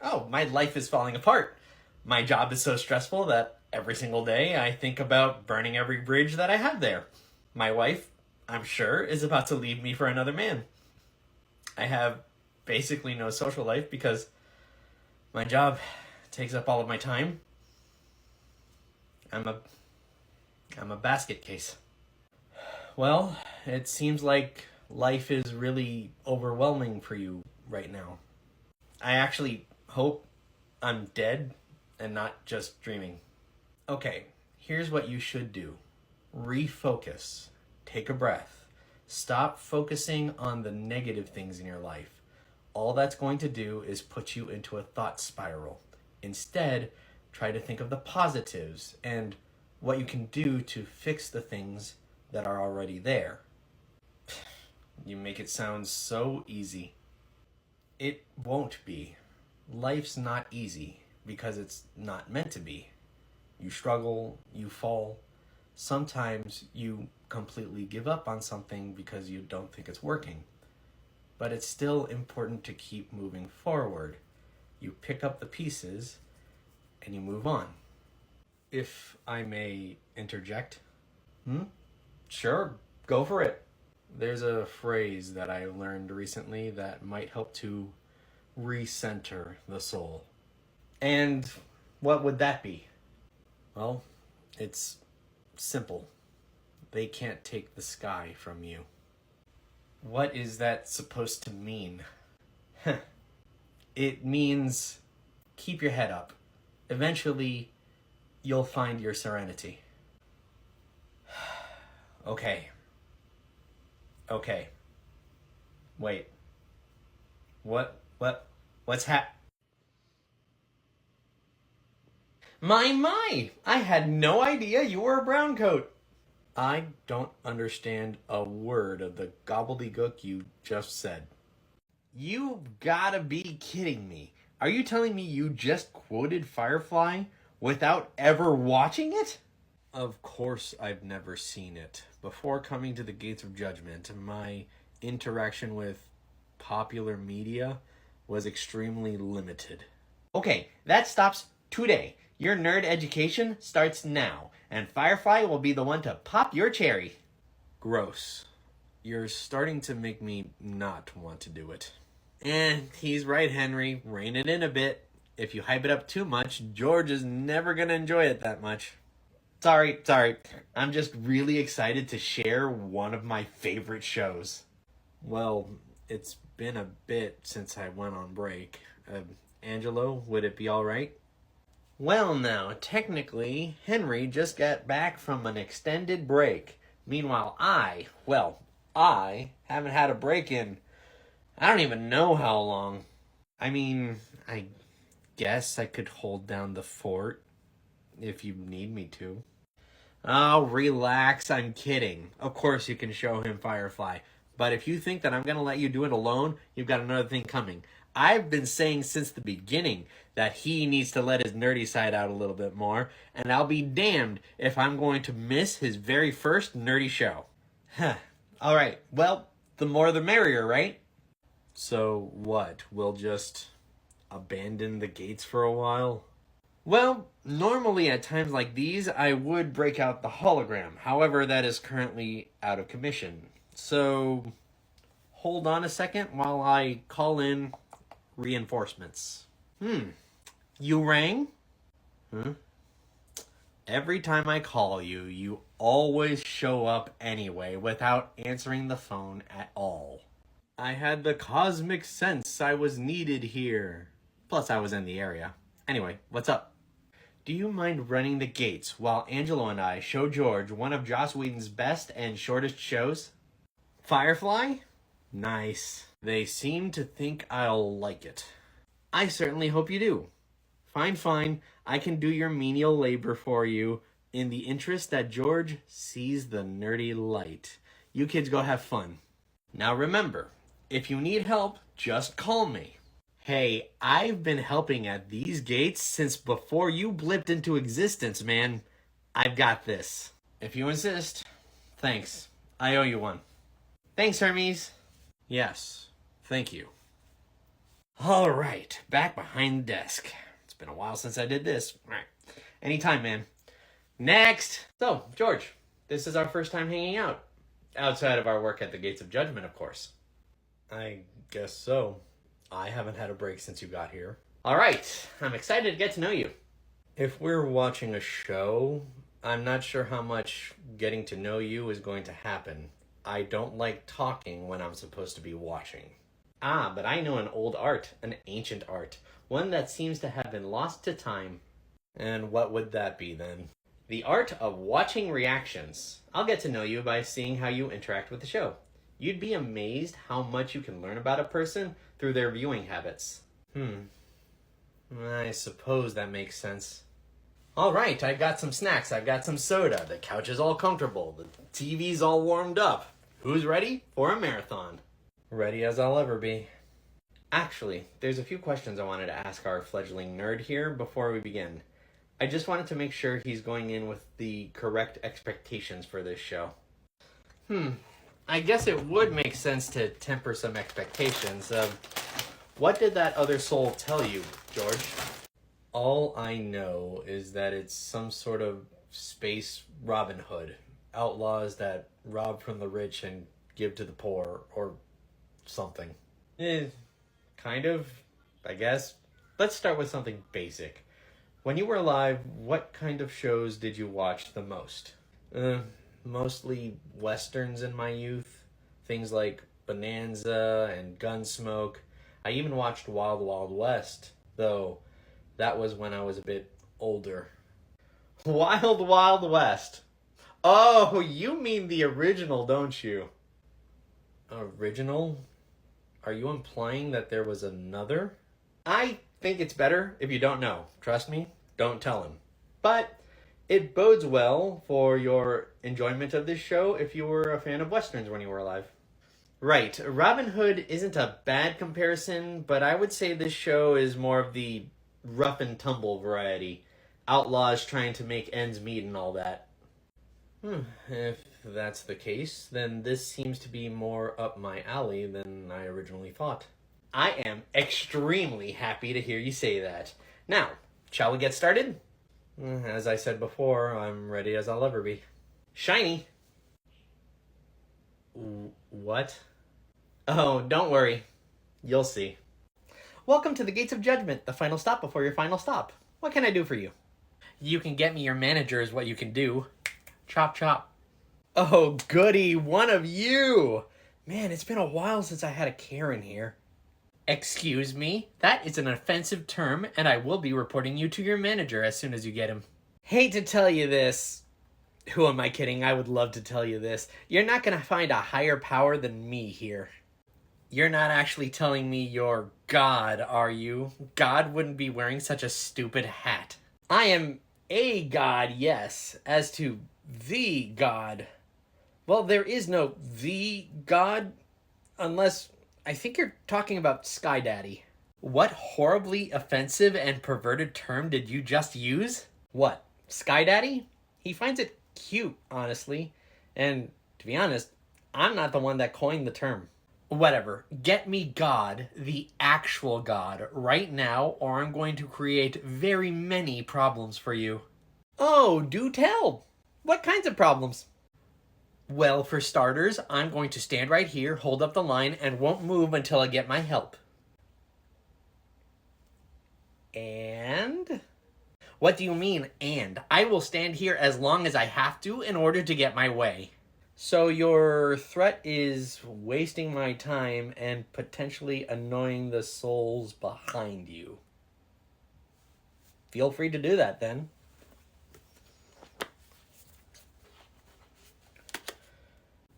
Oh, my life is falling apart. My job is so stressful that every single day I think about burning every bridge that I have there. My wife, I'm sure, is about to leave me for another man. I have basically no social life because my job takes up all of my time. I'm a basket case. Well, it seems like life is really overwhelming for you right now. I actually hope I'm dead and not just dreaming. Okay, here's what you should do. Refocus. Take a breath. Stop focusing on the negative things in your life. All that's going to do is put you into a thought spiral. Instead, try to think of the positives and what you can do to fix the things that are already there. You make it sound so easy. It won't be. Life's not easy because it's not meant to be. You struggle, you fall. Sometimes you completely give up on something because you don't think it's working. But it's still important to keep moving forward. You pick up the pieces and you move on. If I may interject. Sure, go for it. There's a phrase that I learned recently that might help to recenter the soul. And what would that be? Well, it's simple. They can't take the sky from you. What is that supposed to mean? It means keep your head up. Eventually, you'll find your serenity. Okay. Wait. What's My! I had no idea you were a brown coat. I don't understand a word of the gobbledygook you just said. You've gotta be kidding me. Are you telling me you just quoted Firefly without ever watching it? Of course I've never seen it. Before coming to the Gates of Judgement, my interaction with popular media was extremely limited. Okay, that stops today. Your nerd education starts now, and Firefly will be the one to pop your cherry. Gross. You're starting to make me not want to do it. And he's right, Henry. Rein it in a bit. If you hype it up too much, George is never going to enjoy it that much. Sorry. I'm just really excited to share one of my favorite shows. Well, it's been a bit since I went on break. Angelo, would it be all right? Well, now, technically, Henry just got back from an extended break. Meanwhile, I haven't had a break in, I don't even know how long. I mean, I guess I could hold down the fort if you need me to. Oh, relax, I'm kidding. Of course you can show him Firefly. But if you think that I'm going to let you do it alone, you've got another thing coming. I've been saying since the beginning that he needs to let his nerdy side out a little bit more, and I'll be damned if I'm going to miss his very first nerdy show. All right, well, the more the merrier, right? So what, we'll just abandon the gates for a while? Well, normally at times like these, I would break out the hologram. However, that is currently out of commission. So, hold on a second while I call in reinforcements. You rang? Every time I call you, you always show up anyway without answering the phone at all. I had the cosmic sense I was needed here. Plus, I was in the area. Anyway, what's up? Do you mind running the gates while Angelo and I show George one of Joss Whedon's best and shortest shows? Firefly? Nice. They seem to think I'll like it. I certainly hope you do. Fine, fine. I can do your menial labor for you in the interest that George sees the nerdy light. You kids go have fun. Now remember, if you need help, just call me. Hey, I've been helping at these gates since before you blipped into existence, man. I've got this. If you insist. Thanks. I owe you one. Thanks, Hermes. Yes, thank you. All right, back behind the desk. It's been a while since I did this. All right, anytime, man. Next. So, George, this is our first time hanging out. Outside of our work at the Gates of Judgement, of course. I guess so. I haven't had a break since you got here. All right, I'm excited to get to know you. If we're watching a show, I'm not sure how much getting to know you is going to happen. I don't like talking when I'm supposed to be watching. Ah, but I know an old art, an ancient art, one that seems to have been lost to time. And what would that be then? The art of watching reactions. I'll get to know you by seeing how you interact with the show. You'd be amazed how much you can learn about a person through their viewing habits. I suppose that makes sense. All right, I've got some snacks, I've got some soda, the couch is all comfortable, the TV's all warmed up. Who's ready for a marathon? Ready as I'll ever be. Actually, there's a few questions I wanted to ask our fledgling nerd here before we begin. I just wanted to make sure he's going in with the correct expectations for this show. I guess it would make sense to temper some expectations. What did that other soul tell you, George? All I know is that it's some sort of space Robin Hood. Outlaws that rob from the rich and give to the poor, or something. Kind of, I guess. Let's start with something basic. When you were alive, what kind of shows did you watch the most? Mostly westerns in my youth. Things like Bonanza and Gunsmoke. I even watched Wild Wild West, though that was when I was a bit older. Wild Wild West. Oh, you mean the original, don't you? Original? Are you implying that there was another? I think it's better if you don't know. Trust me, don't tell him. But it bodes well for your enjoyment of this show if you were a fan of westerns when you were alive. Right, Robin Hood isn't a bad comparison, but I would say this show is more of the rough and tumble variety. Outlaws trying to make ends meet and all that. If that's the case, then this seems to be more up my alley than I originally thought. I am extremely happy to hear you say that. Now, shall we get started? As I said before, I'm ready as I'll ever be. Shiny! What? Oh, don't worry. You'll see. Welcome to the Gates of Judgement, the final stop before your final stop. What can I do for you? You can get me your manager is what you can do. Chop, chop. Oh, goody, one of you! Man, it's been a while since I had a Karen here. Excuse me? That is an offensive term, and I will be reporting you to your manager as soon as you get him. Hate to tell you this. Who am I kidding? I would love to tell you this. You're not going to find a higher power than me here. You're not actually telling me you're God, are you? God wouldn't be wearing such a stupid hat. I am a God, yes. As to the God, well, there is no the God, unless I think you're talking about Sky Daddy. What horribly offensive and perverted term did you just use? What, Sky Daddy? He finds it cute, honestly. And to be honest, I'm not the one that coined the term. Whatever. Get me God, the actual God, right now, or I'm going to create very many problems for you. Oh, do tell. What kinds of problems? Well, for starters, I'm going to stand right here, hold up the line, and won't move until I get my help. And? What do you mean, and? I will stand here as long as I have to in order to get my way. So your threat is wasting my time and potentially annoying the souls behind you. Feel free to do that then.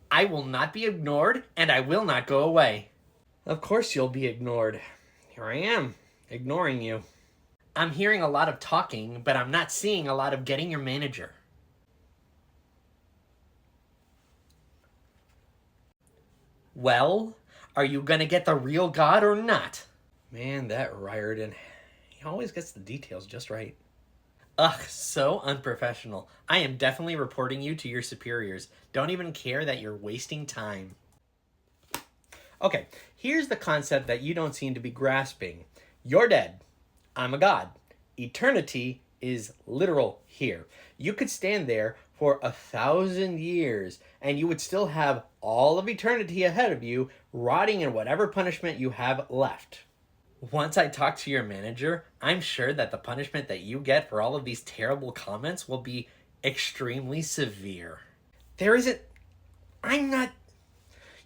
I will not be ignored, and I will not go away. Of course you'll be ignored. Here I am, ignoring you. I'm hearing a lot of talking, but I'm not seeing a lot of getting your manager. Well, are you gonna get the real God or not? Man, that Riordan, he always gets the details just right. Ugh, so unprofessional. I am definitely reporting you to your superiors. Don't even care that you're wasting time. Okay, here's the concept that you don't seem to be grasping. You're dead. I'm a god. Eternity is literal here. You could stand there for 1,000 years and you would still have all of eternity ahead of you, rotting in whatever punishment you have left. Once I talk to your manager, I'm sure that the punishment that you get for all of these terrible comments will be extremely severe. There isn't... I'm not...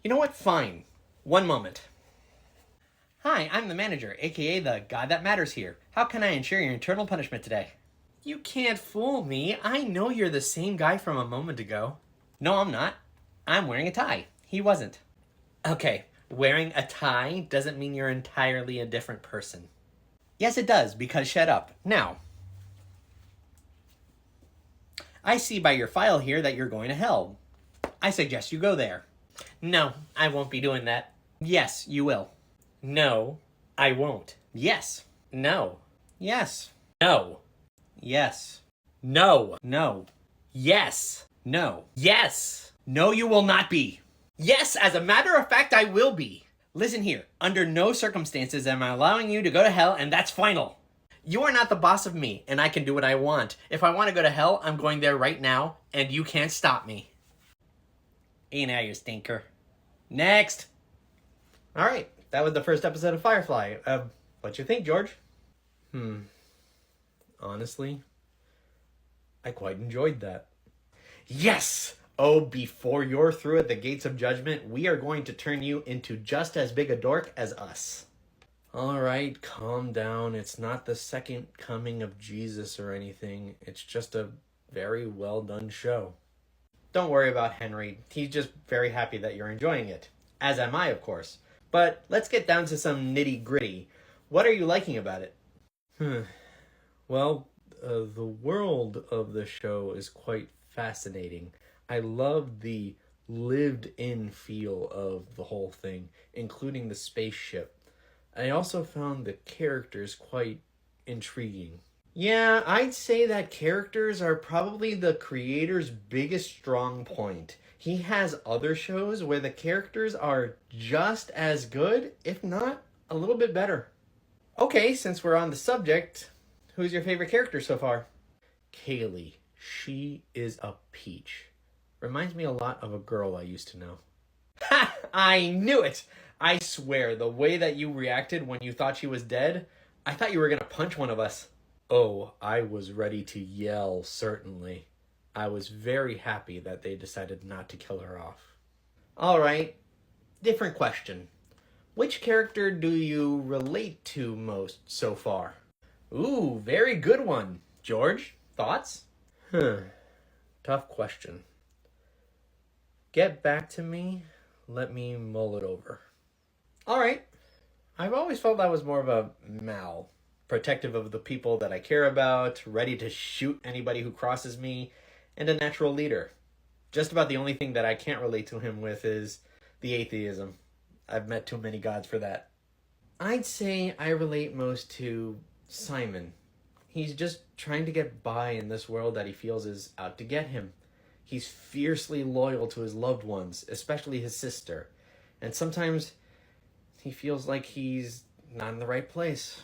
You know what? Fine. One moment. Hi, I'm the manager, aka the God that matters here. How can I ensure your eternal punishment today? You can't fool me. I know you're the same guy from a moment ago. No, I'm not. I'm wearing a tie. He wasn't. Okay, wearing a tie doesn't mean you're entirely a different person. Yes, it does, because shut up. Now, I see by your file here that you're going to hell. I suggest you go there. No, I won't be doing that. Yes, you will. No, I won't. Yes. No. Yes. No. Yes. No. No. Yes. No. Yes. No, you will not be. Yes, as a matter of fact, I will be. Listen here. Under no circumstances am I allowing you to go to hell, and that's final. You are not the boss of me, and I can do what I want. If I want to go to hell, I'm going there right now, and you can't stop me. Hey now, you stinker. Next. All right, that was the first episode of Firefly. What you think, George? Honestly, I quite enjoyed that. Yes! Oh, before you're through at the Gates of Judgment, we are going to turn you into just as big a dork as us. All right, calm down. It's not the second coming of Jesus or anything. It's just a very well done show. Don't worry about Henry. He's just very happy that you're enjoying it. As am I, of course. But let's get down to some nitty-gritty. What are you liking about it? Well, the world of the show is quite fascinating. I love the lived-in feel of the whole thing, including the spaceship. I also found the characters quite intriguing. Yeah, I'd say that characters are probably the creator's biggest strong point. He has other shows where the characters are just as good, if not a little bit better. Okay, since we're on the subject, who's your favorite character so far? Kaylee. She is a peach. Reminds me a lot of a girl I used to know. Ha! I knew it! I swear, the way that you reacted when you thought she was dead, I thought you were gonna punch one of us. Oh, I was ready to yell, certainly. I was very happy that they decided not to kill her off. Alright, different question. Which character do you relate to most so far? Ooh, very good one. George, thoughts? Tough question. Get back to me. Let me mull it over. Alright. I've always felt I was more of a Mal. Protective of the people that I care about, ready to shoot anybody who crosses me, and a natural leader. Just about the only thing that I can't relate to him with is the atheism. I've met too many gods for that. I'd say I relate most to Simon. He's just trying to get by in this world that he feels is out to get him. He's fiercely loyal to his loved ones, especially his sister. And sometimes he feels like he's not in the right place.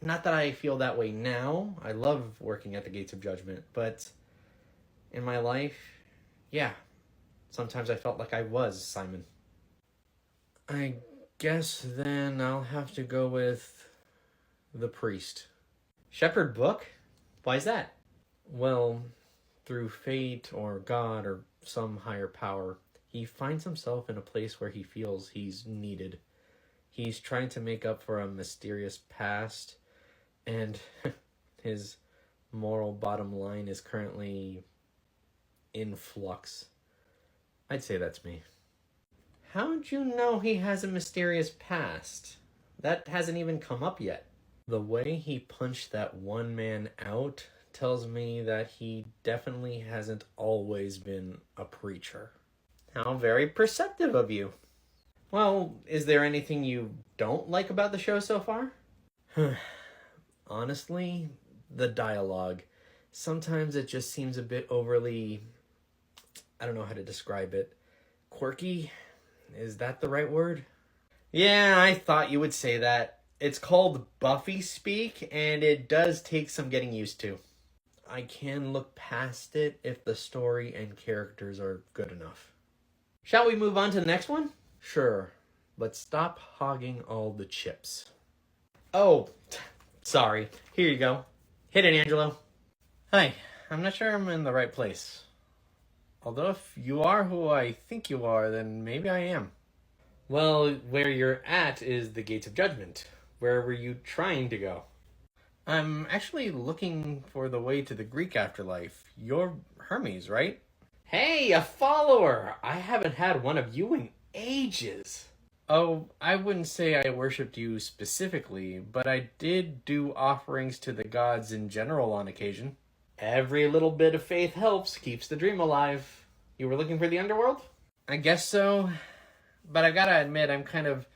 Not that I feel that way now. I love working at the Gates of Judgment. But in my life, yeah, sometimes I felt like I was Simon. I guess then I'll have to go with the priest. Shepherd Book? Why's that? Well, through fate or God or some higher power, he finds himself in a place where he feels he's needed. He's trying to make up for a mysterious past, and his moral bottom line is currently in flux. I'd say that's me. How'd you know he has a mysterious past? That hasn't even come up yet. The way he punched that one man out tells me that he definitely hasn't always been a preacher. How very perceptive of you. Well, is there anything you don't like about the show so far? Honestly, the dialogue. Sometimes it just seems a bit overly... I don't know how to describe it. Quirky? Is that the right word? Yeah, I thought you would say that. It's called Buffy speak, and it does take some getting used to. I can look past it if the story and characters are good enough. Shall we move on to the next one? Sure, but stop hogging all the chips. Oh, sorry. Here you go. Hit it, Angelo. Hi, I'm not sure I'm in the right place. Although if you are who I think you are, then maybe I am. Well, where you're at is the Gates of Judgement. Where were you trying to go? I'm actually looking for the way to the Greek afterlife. You're Hermes, right? Hey, a follower! I haven't had one of you in ages. Oh, I wouldn't say I worshipped you specifically, but I did do offerings to the gods in general on occasion. Every little bit of faith helps, keeps the dream alive. You were looking for the underworld? I guess so, but I gotta admit I'm kind of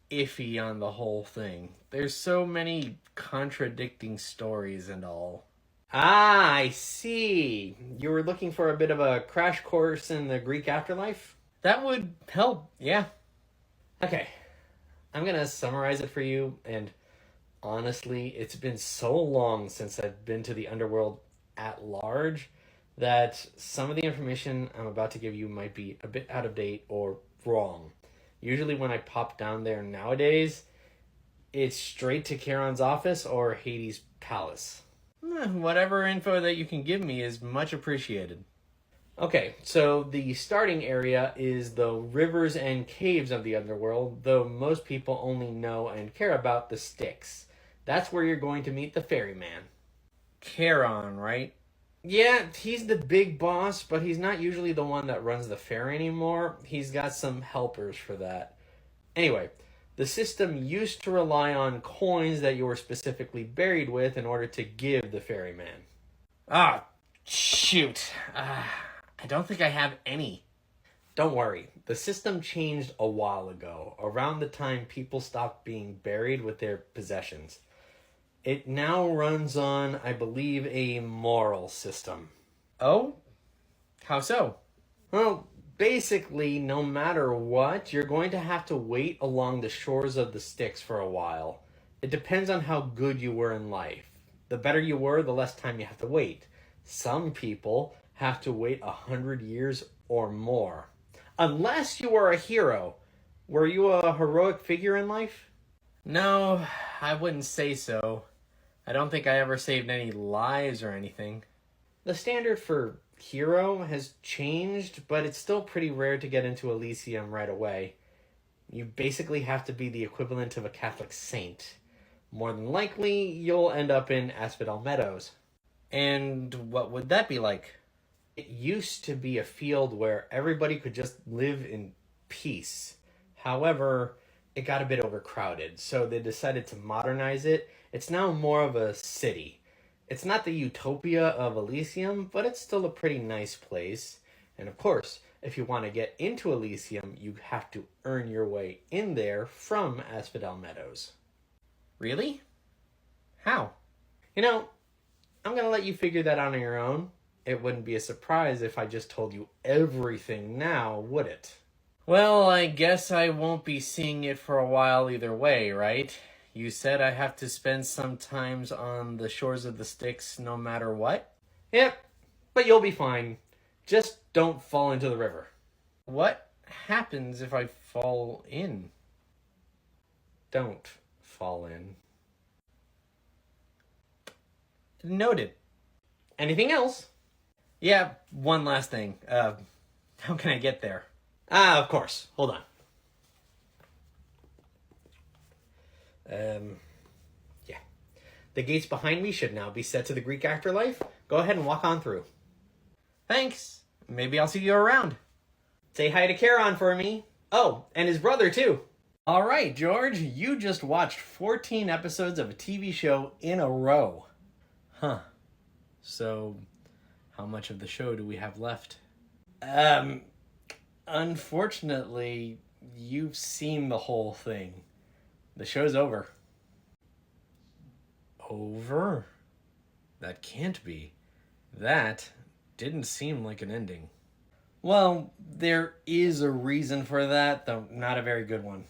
iffy on the whole thing. There's so many contradicting stories and all. Ah, I see. You were looking for a bit of a crash course in the Greek afterlife? That would help, yeah. Okay, I'm gonna summarize it for you, and honestly, it's been so long since I've been to the underworld at large that some of the information I'm about to give you might be a bit out of date or wrong. Usually when I pop down there nowadays, it's straight to Charon's office or Hades' palace. Whatever info that you can give me is much appreciated. Okay, so the starting area is the rivers and caves of the underworld, though most people only know and care about the Styx. That's where you're going to meet the ferryman. Charon, right? Yeah, he's the big boss, but he's not usually the one that runs the fair anymore. He's got some helpers for that. Anyway, the system used to rely on coins that you were specifically buried with in order to give the ferryman. Ah, shoot. I don't think I have any. Don't worry, the system changed a while ago, around the time people stopped being buried with their possessions. It now runs on, I believe, a moral system. Oh? How so? Well, basically, no matter what, you're going to have to wait along the shores of the Styx for a while. It depends on how good you were in life. The better you were, the less time you have to wait. Some people have to wait 100 years or more. Unless you were a hero. Were you a heroic figure in life? No, I wouldn't say so. I don't think I ever saved any lives or anything. The standard for hero has changed, but it's still pretty rare to get into Elysium right away. You basically have to be the equivalent of a Catholic saint. More than likely, you'll end up in Asphodel Meadows. And what would that be like? It used to be a field where everybody could just live in peace. However, it got a bit overcrowded, so they decided to modernize it. It's now more of a city. It's not the utopia of Elysium, but it's still a pretty nice place. And of course, if you want to get into Elysium, you have to earn your way in there from Asphodel Meadows. Really? How? You know, I'm going to let you figure that out on your own. It wouldn't be a surprise if I just told you everything now, would it? Well, I guess I won't be seeing it for a while either way, right? You said I have to spend some times on the shores of the Styx no matter what? Yep, but you'll be fine. Just don't fall into the river. What happens if I fall in? Don't fall in. Noted. Anything else? Yeah, one last thing. How can I get there? Of course. Hold on. Yeah. The gates behind me should now be set to the Greek afterlife. Go ahead and walk on through. Thanks. Maybe I'll see you around. Say hi to Charon for me. Oh, and his brother too. All right, George, you just watched 14 episodes of a TV show in a row. Huh. So, how much of the show do we have left? Unfortunately, you've seen the whole thing. The show's over. Over? That can't be. That didn't seem like an ending. Well, there is a reason for that, though not a very good one.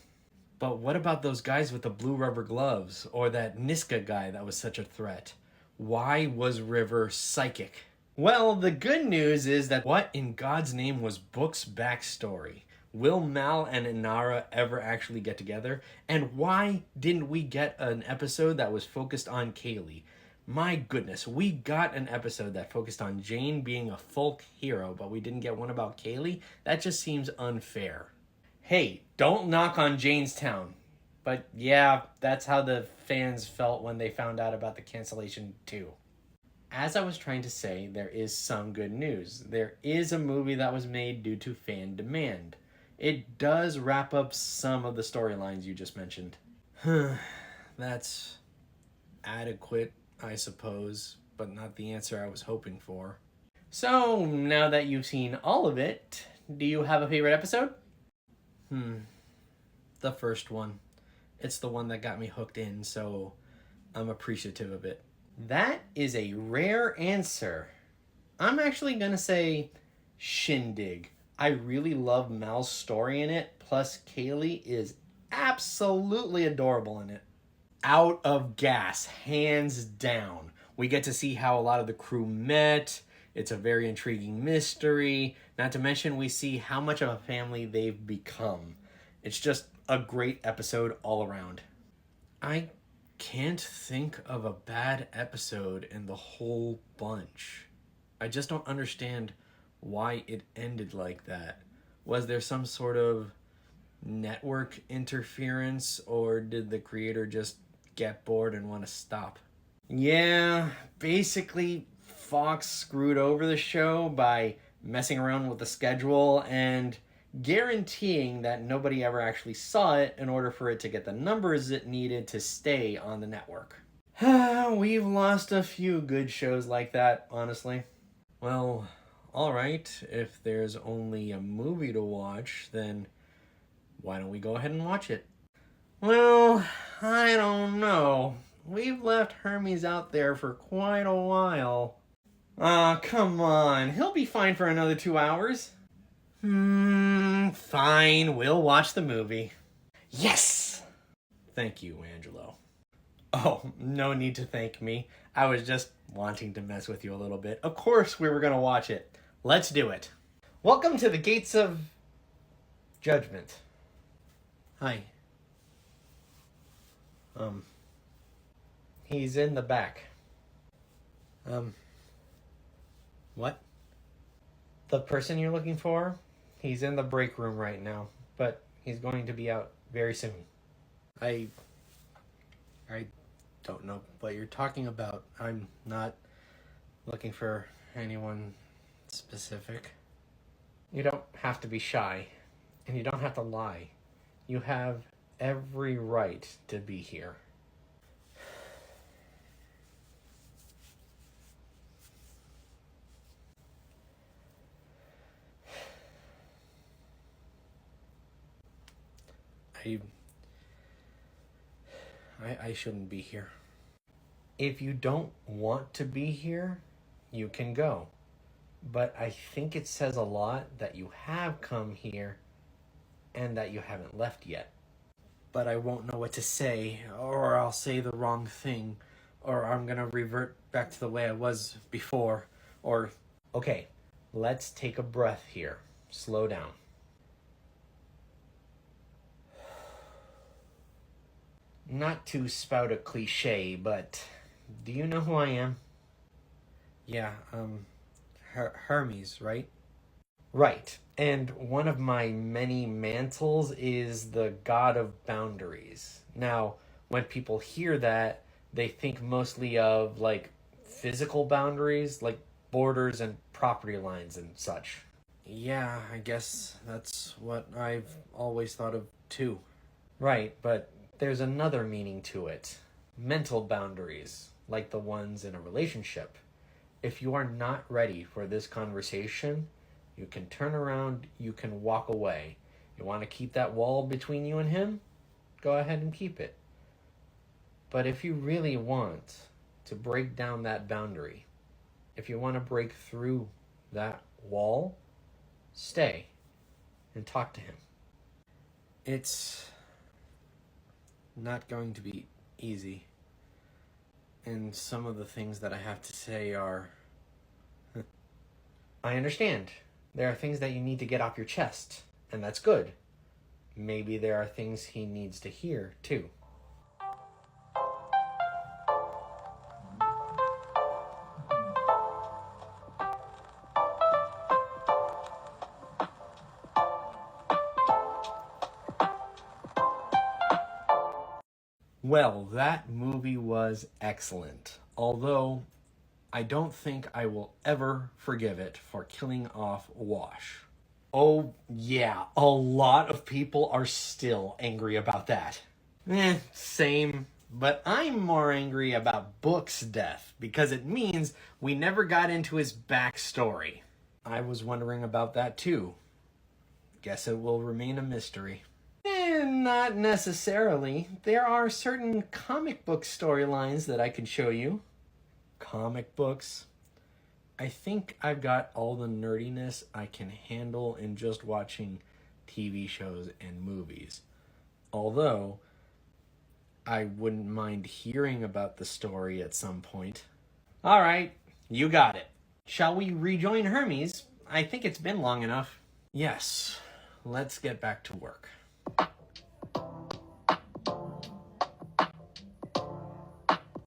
But what about those guys with the blue rubber gloves? Or that Niska guy that was such a threat? Why was River psychic? Well, the good news is that what in God's name was Book's backstory? Will Mal and Inara ever actually get together? And why didn't we get an episode that was focused on Kaylee? My goodness, we got an episode that focused on Jane being a folk hero, but we didn't get one about Kaylee? That just seems unfair. Hey, don't knock on Janestown. But yeah, that's how the fans felt when they found out about the cancellation too. As I was trying to say, there is some good news. There is a movie that was made due to fan demand. It does wrap up some of the storylines you just mentioned. That's adequate, I suppose, but not the answer I was hoping for. So, now that you've seen all of it, do you have a favorite episode? The first one. It's the one that got me hooked in, so I'm appreciative of it. That is a rare answer. I'm actually gonna say Shindig. I really love Mal's story in it, plus Kaylee is absolutely adorable in it. Out of gas, hands down. We get to see how a lot of the crew met. It's a very intriguing mystery. Not to mention we see how much of a family they've become. It's just a great episode all around. I can't think of a bad episode in the whole bunch. I just don't understand why it ended like that. Was there some sort of network interference, or did the creator just get bored and want to stop? Yeah, basically Fox screwed over the show by messing around with the schedule and guaranteeing that nobody ever actually saw it in order for it to get the numbers it needed to stay on the network. We've lost a few good shows like that, honestly. Well, alright, if there's only a movie to watch, then why don't we go ahead and watch it? Well, I don't know. We've left Hermes out there for quite a while. Ah, come on. He'll be fine for another 2 hours. Fine. We'll watch the movie. Yes! Thank you, Angelo. Oh, no need to thank me. I was just wanting to mess with you a little bit. Of course we were going to watch it. Let's do it. Welcome to the Gates of Judgement. Hi. He's in the back. What? The person you're looking for? He's in the break room right now, but he's going to be out very soon. I don't know what you're talking about. I'm not looking for anyone specific. You don't have to be shy, and you don't have to lie. You have every right to be here. I shouldn't be here. If you don't want to be here, you can go. But I think it says a lot that you have come here and that you haven't left yet. But I won't know what to say, or I'll say the wrong thing, or I'm gonna revert back to the way I was before, or... Okay, let's take a breath here. Slow down. Not to spout a cliche, but do you know who I am? Yeah, Hermes, right? Right, and one of my many mantles is the god of boundaries. Now, when people hear that, they think mostly of, like, physical boundaries, like borders and property lines and such. Yeah, I guess that's what I've always thought of, too. Right, but there's another meaning to it. Mental boundaries, like the ones in a relationship. If you are not ready for this conversation, you can turn around, you can walk away. You want to keep that wall between you and him? Go ahead and keep it. But if you really want to break down that boundary, if you want to break through that wall, stay and talk to him. It's not going to be easy. And some of the things that I have to say are... I understand. There are things that you need to get off your chest, and that's good. Maybe there are things he needs to hear, too. Well, that movie was excellent. Although, I don't think I will ever forgive it for killing off Wash. Oh, yeah, a lot of people are still angry about that. Same. But I'm more angry about Book's death, because it means we never got into his backstory. I was wondering about that too. Guess it will remain a mystery. Not necessarily. There are certain comic book storylines that I can show you. Comic books? I think I've got all the nerdiness I can handle in just watching TV shows and movies. Although, I wouldn't mind hearing about the story at some point. Alright, you got it. Shall we rejoin Hermes? I think it's been long enough. Yes, let's get back to work.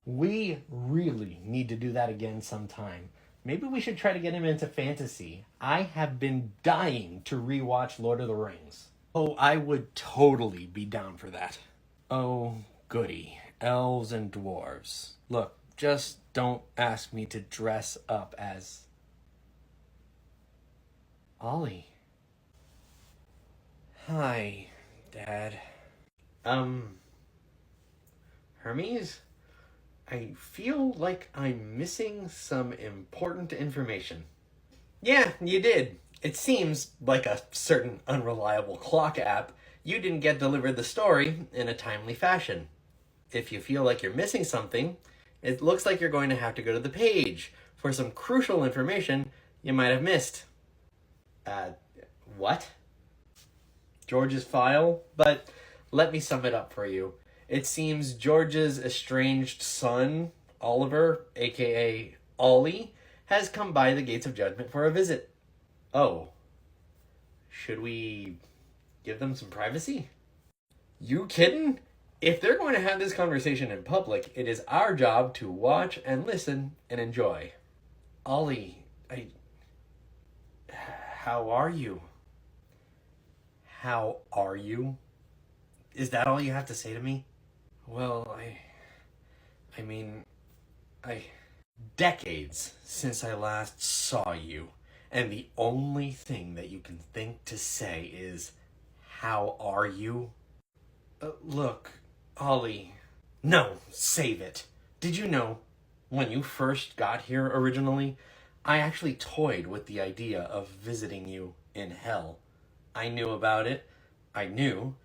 We really need to do that again sometime. Maybe we should try to get him into fantasy. I have been dying to rewatch Lord of the Rings. Oh, I would totally be down for that. Oh, goody. Elves and dwarves. Look, just don't ask me to dress up as... Ollie. Hi, Dad. Hermes? I feel like I'm missing some important information. Yeah, you did. It seems, like a certain unreliable clock app, you didn't get delivered the story in a timely fashion. If you feel like you're missing something, it looks like you're going to have to go to the page for some crucial information you might have missed. What? George's file? But let me sum it up for you. It seems George's estranged son, Oliver, aka Ollie, has come by the Gates of Judgement for a visit. Oh. Should we give them some privacy? You kidding? If they're going to have this conversation in public, it is our job to watch and listen and enjoy. Ollie, how are you? How are you? Is that all you have to say to me? Well, I mean, decades since I last saw you, and the only thing that you can think to say is, how are you? Look, Ollie. No, save it. Did you know, when you first got here originally, I actually toyed with the idea of visiting you in hell. I knew about it. I knew.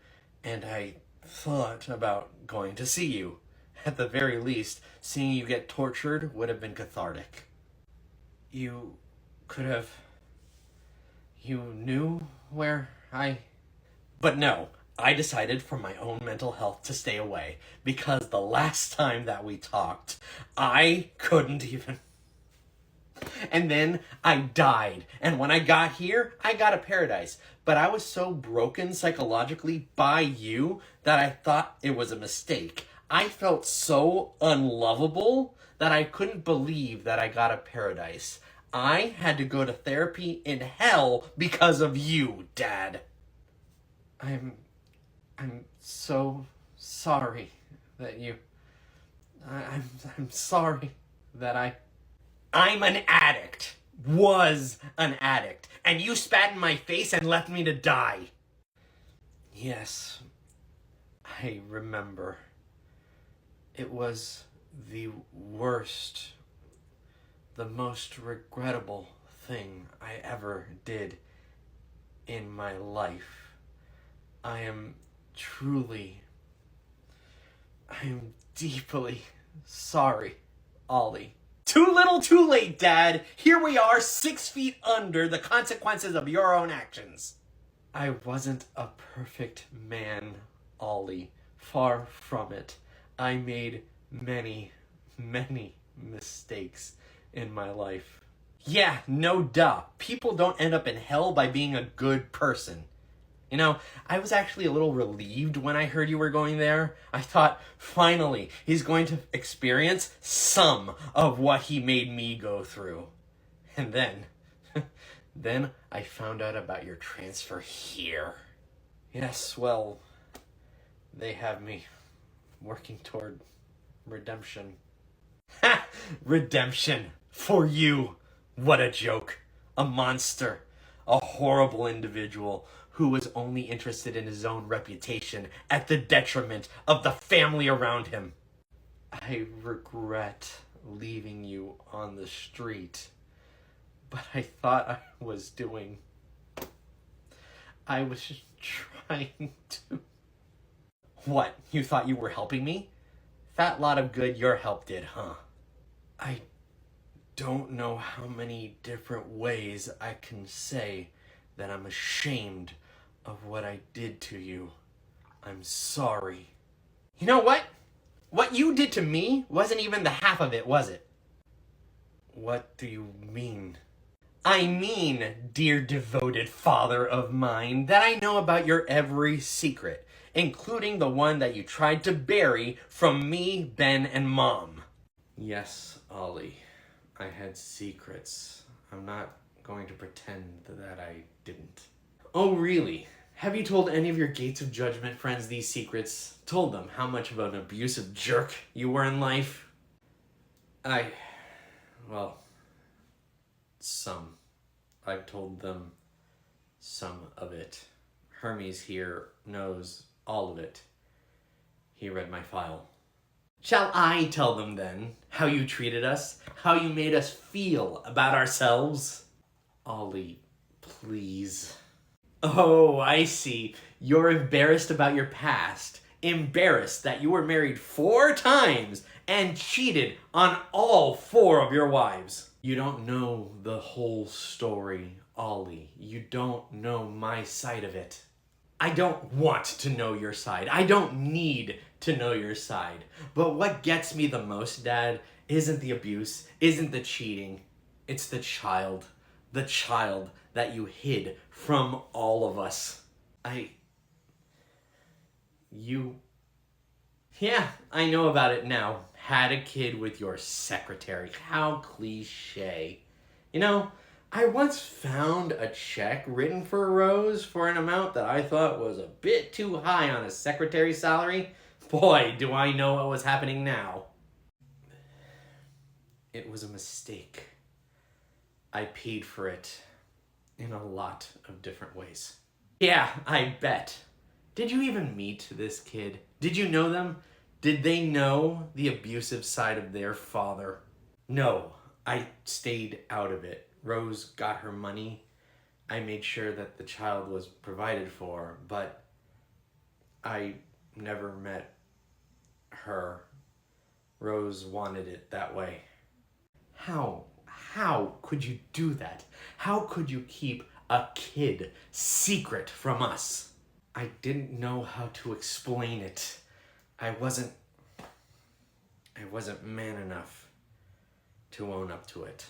And I thought about going to see you. At the very least, seeing you get tortured would have been cathartic. You could have... You knew where I... But no, I decided for my own mental health to stay away, because the last time that we talked, I couldn't even... And then I died. And when I got here, I got a paradise. But I was so broken psychologically by you that I thought it was a mistake. I felt so unlovable that I couldn't believe that I got a paradise. I had to go to therapy in hell because of you, Dad. I'm so sorry that you... I'm sorry that I'm an addict. Was an addict. And you spat in my face and left me to die. Yes. I remember. It was the worst, the most regrettable thing I ever did in my life. I am deeply sorry, Ollie. Too little, too late, Dad. Here we are, 6 feet under the consequences of your own actions. I wasn't a perfect man, Ollie. Far from it. I made many, many mistakes in my life. Yeah, no duh. People don't end up in hell by being a good person. You know, I was actually a little relieved when I heard you were going there. I thought, finally, he's going to experience some of what he made me go through. And then, then I found out about your transfer here. Yes, well, they have me working toward redemption. Ha! Redemption. For you. What a joke. A monster. A horrible individual who was only interested in his own reputation at the detriment of the family around him. I regret leaving you on the street, but I thought I was trying to... What, you thought you were helping me? Fat lot of good your help did, huh? I don't know how many different ways I can say that I'm ashamed of what I did to you. I'm sorry. You know what? What you did to me wasn't even the half of it, was it? What do you mean? I mean, dear devoted father of mine, that I know about your every secret, including the one that you tried to bury from me, Ben, and Mom. Yes, Ollie. I had secrets. I'm not going to pretend that I didn't. Oh, really? Have you told any of your Gates of Judgement friends these secrets? Told them how much of an abusive jerk you were in life? Some. I've told them some of it. Hermes here knows all of it. He read my file. Shall I tell them then how you treated us? How you made us feel about ourselves? Ollie, please. Oh, I see. You're embarrassed about your past. Embarrassed that you were married 4 times and cheated on all 4 of your wives. You don't know the whole story, Ollie. You don't know my side of it. I don't want to know your side. I don't need to know your side. But what gets me the most, Dad, isn't the abuse, isn't the cheating. It's the child that you hid from all of us. Yeah, I know about it now. Had a kid with your secretary. How cliche. You know, I once found a check written for Rose for an amount that I thought was a bit too high on a secretary's salary. Boy, do I know what was happening now. It was a mistake. I paid for it in a lot of different ways. Yeah, I bet. Did you even meet this kid? Did you know them? Did they know the abusive side of their father? No, I stayed out of it. Rose got her money. I made sure that the child was provided for, but I never met her. Rose wanted it that way. How could you do that? How could you keep a kid secret from us? I didn't know how to explain it. I wasn't man enough to own up to it.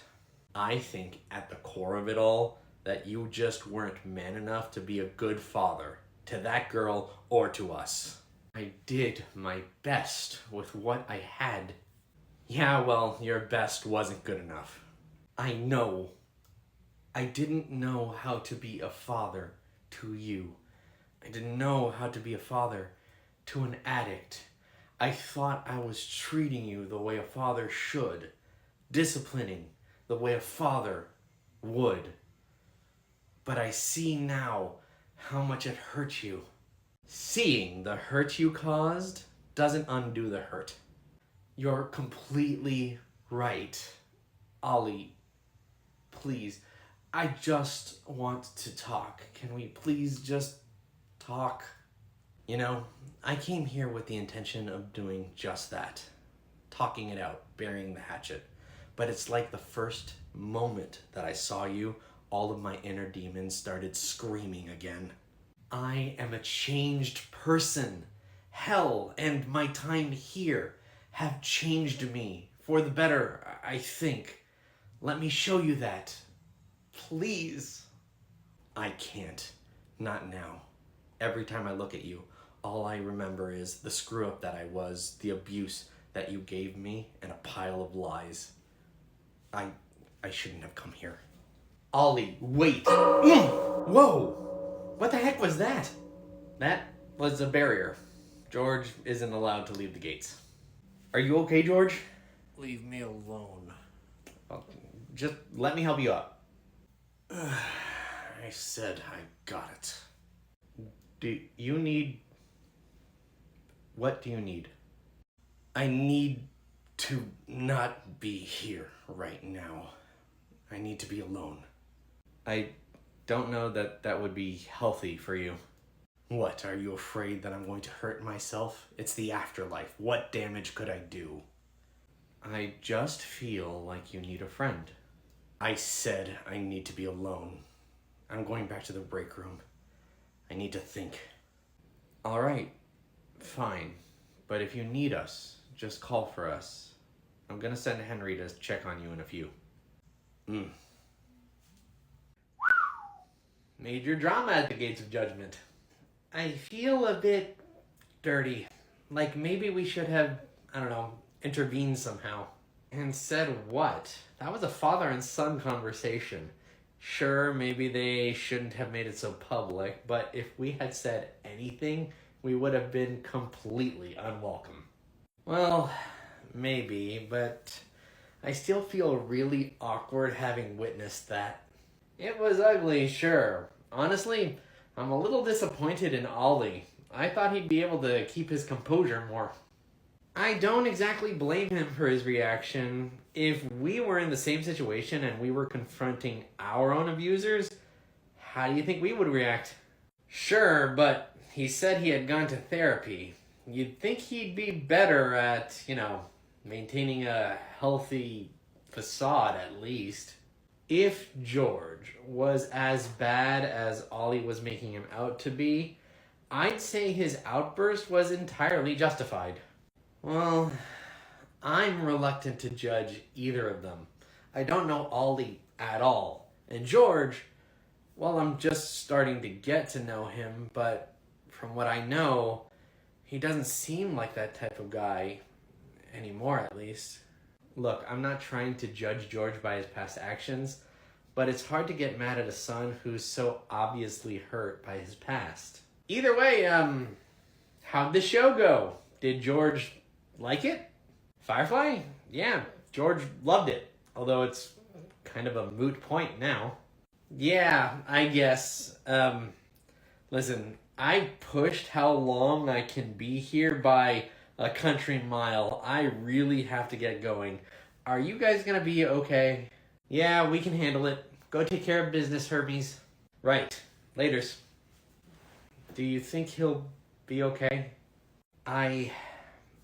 I think at the core of it all, that you just weren't man enough to be a good father to that girl or to us. I did my best with what I had. Yeah, well, your best wasn't good enough. I know. I didn't know how to be a father to you. I didn't know how to be a father to an addict. I thought I was treating you the way a father should, disciplining the way a father would. But I see now how much it hurt you. Seeing the hurt you caused doesn't undo the hurt. You're completely right. Ollie, please, I just want to talk. Can we please just talk? You know, I came here with the intention of doing just that. Talking it out, burying the hatchet. But it's like the first moment that I saw you, all of my inner demons started screaming again. I am a changed person. Hell and my time here have changed me for the better, I think. Let me show you that. Please. I can't. Not now. Every time I look at you, all I remember is the screw up that I was, the abuse that you gave me, and a pile of lies. I shouldn't have come here. Ollie, wait. Whoa! What the heck was that? That was a barrier. George isn't allowed to leave the gates. Are you okay, George? Leave me alone. Well, just let me help you up. I said I got it. Do you need... What do you need? I need to not be here right now. I need to be alone. I don't know that that would be healthy for you. What, are you afraid that I'm going to hurt myself? It's the afterlife. What damage could I do? I just feel like you need a friend. I said I need to be alone. I'm going back to the break room. I need to think. All right, fine. But if you need us, just call for us. I'm gonna send Henry to check on you in a few. Major drama at the Gates of Judgement. I feel a bit dirty. Like maybe we should have, I don't know, intervened somehow. And said what? That was a father and son conversation. Sure, maybe they shouldn't have made it so public, but if we had said anything, we would have been completely unwelcome. Well, maybe, but I still feel really awkward having witnessed that. It was ugly, sure. Honestly, I'm a little disappointed in Ollie. I thought he'd be able to keep his composure more. I don't exactly blame him for his reaction. If we were in the same situation and we were confronting our own abusers, how do you think we would react? Sure, but he said he had gone to therapy. You'd think he'd be better at, maintaining a healthy facade at least. If George was as bad as Ollie was making him out to be, I'd say his outburst was entirely justified. Well, I'm reluctant to judge either of them. I don't know Ollie at all. And George, well, I'm just starting to get to know him, but from what I know, he doesn't seem like that type of guy anymore, at least. Look, I'm not trying to judge George by his past actions, but it's hard to get mad at a son who's so obviously hurt by his past. Either way, how'd the show go? Did George like it? Firefly? Yeah, George loved it, although it's kind of a moot point now. Yeah, I guess. Listen, I pushed how long I can be here by a country mile. I really have to get going. Are you guys gonna be okay? Yeah, we can handle it. Go take care of business, Hermes. Right. Laters. Do you think he'll be okay? I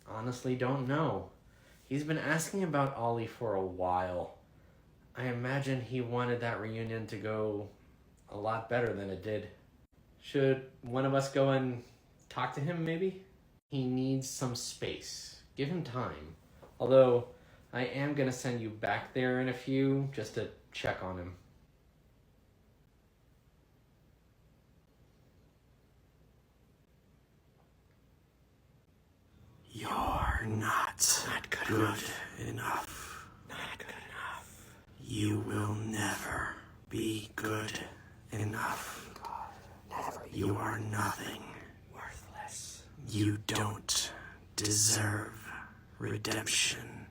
honestly don't know. He's been asking about Ollie for a while. I imagine he wanted that reunion to go a lot better than it did. Should one of us go and talk to him, maybe? He needs some space. Give him time. Although, I am going to send you back there in a few, just to check on him. You're not good enough. Not good enough. You will never be good enough. You are nothing. Worthless. You don't deserve redemption.